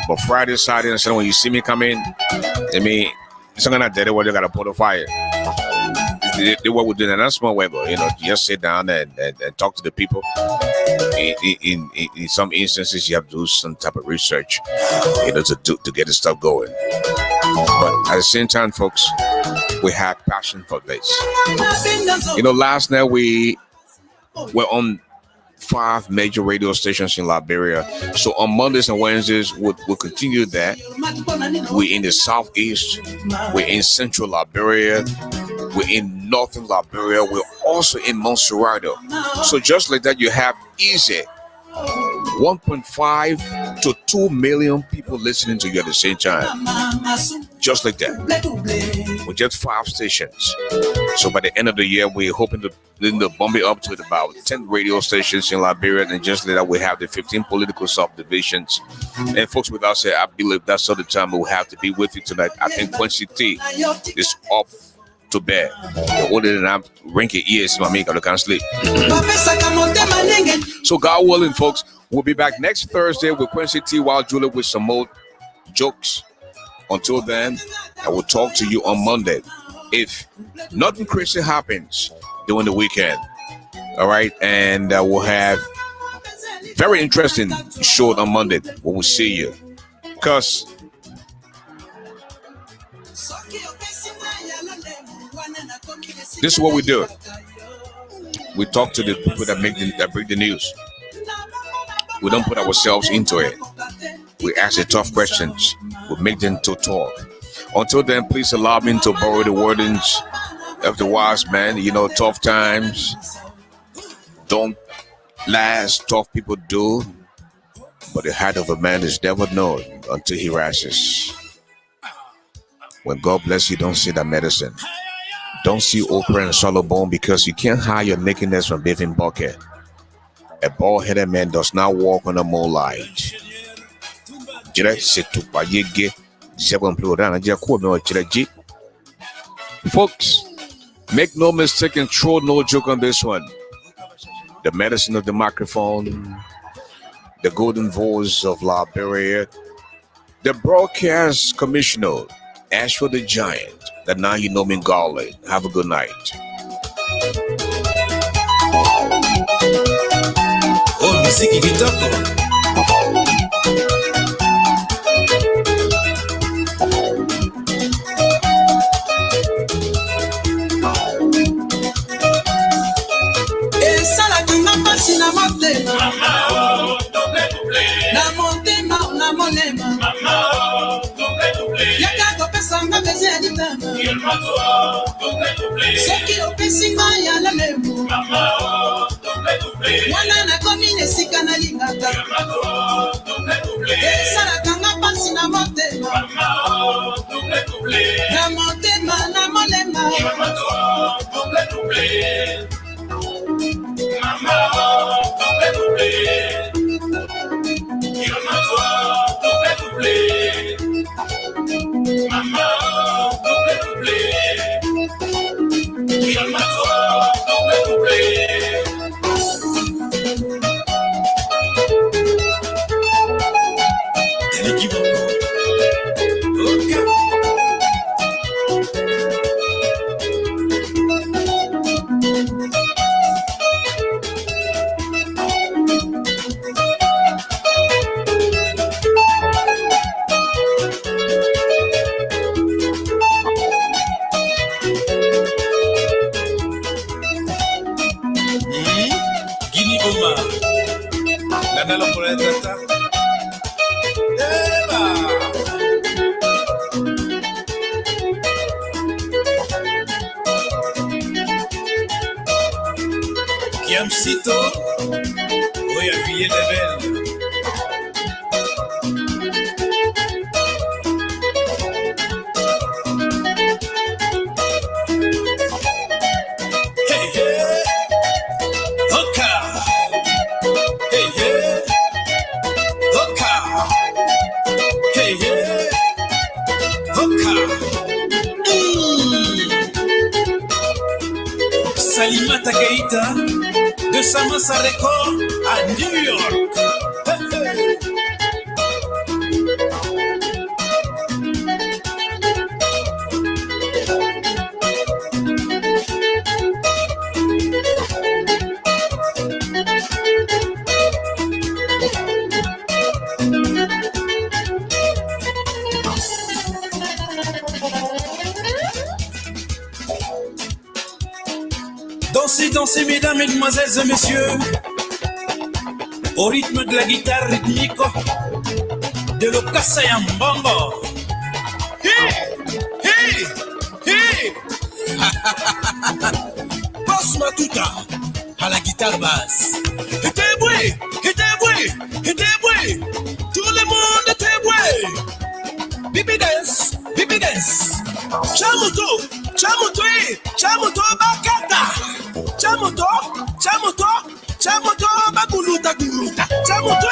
But Friday, Saturday, and Sunday, when you see me come in, I mean, it's not dead where they got to put a fire. They what we do in a small way, but just sit down and talk to the people. In some instances, you have to do some type of research, to get the stuff going. But at the same time, folks, we have passion for this. Last night we were on 5 major radio stations in Liberia. So on Mondays and Wednesdays, we'll continue that. We're in the southeast. We're in central Liberia. We're in northern Liberia. We're also in Montserrado. So just like that, you have easy 1.5 to 2 million people listening to you at the same time. Just like that. With just 5 stations. So by the end of the year, we're hoping to bump it up to about 10 radio stations in Liberia. And just like that, we have the 15 political subdivisions. And folks, without saying, I believe that's all the time we'll have to be with you tonight. I think Quincy T is off to bed. Older than I'm wrinkly ears, my makeup, I can't sleep. So God willing, folks, we'll be back next Thursday with Quincy T. Wild Julia with some more jokes. Until then, I will talk to you on Monday. If nothing crazy happens during the weekend, all right, and we'll have very interesting show on Monday when we see you. Because this is what we do. We talk to the people that bring the news. We don't put ourselves into it. We ask the tough questions. We make them to talk. Until then, please allow me to borrow the wordings of the wise man. Tough times don't last. Tough people do. But the heart of a man is never known until he rises. When God bless you, don't see that medicine. Don't see okra and swallow bone, because you can't hide your nakedness from bathing bucket. A bald-headed man does not walk on the moonlight. Folks, make no mistake and throw no joke on this one. The medicine of the microphone, the golden voice of Liberia, the broadcast commissioner, Ashford the Giant, that now you know me in Garland. Have a good night. Oh, muziki kitoko. Esala kanga pasi na motema. Mama oh, double. Na motema na monema. Mama oh, double. Yaka kopesa nga beze ditama. Yelmato oh, double. Soki opesinga ya la lemu. Mama oh, double. Wana na komine sika na lingata. Yelmato oh, double. Esala kanga pasi na motema. Mama oh, double. Na motema na monema. Yelmato oh, double. Mama oh, double. Yelmato oh, double. Mama oh, double. Yelmato oh, double. Kiamsito, voy a pillar de belle. Salimata Keita de Samasa Record à New York. Dansez, dansez, mesdames, mesdemoiselles et messieurs, au rythme de la guitare rythmique de l'Okasa Yambongo. Hey, hey, hey. Passe Matuta à la guitare basse. Et t'es bruit, et t'es bruit, et t'es bruit. Tout le monde était bruit. Bibi dance, bibi dance. Chamuto, chamuto, chamuto bakata. Chamuto, chamuto, chamuto baguluta guluta. Chamuto,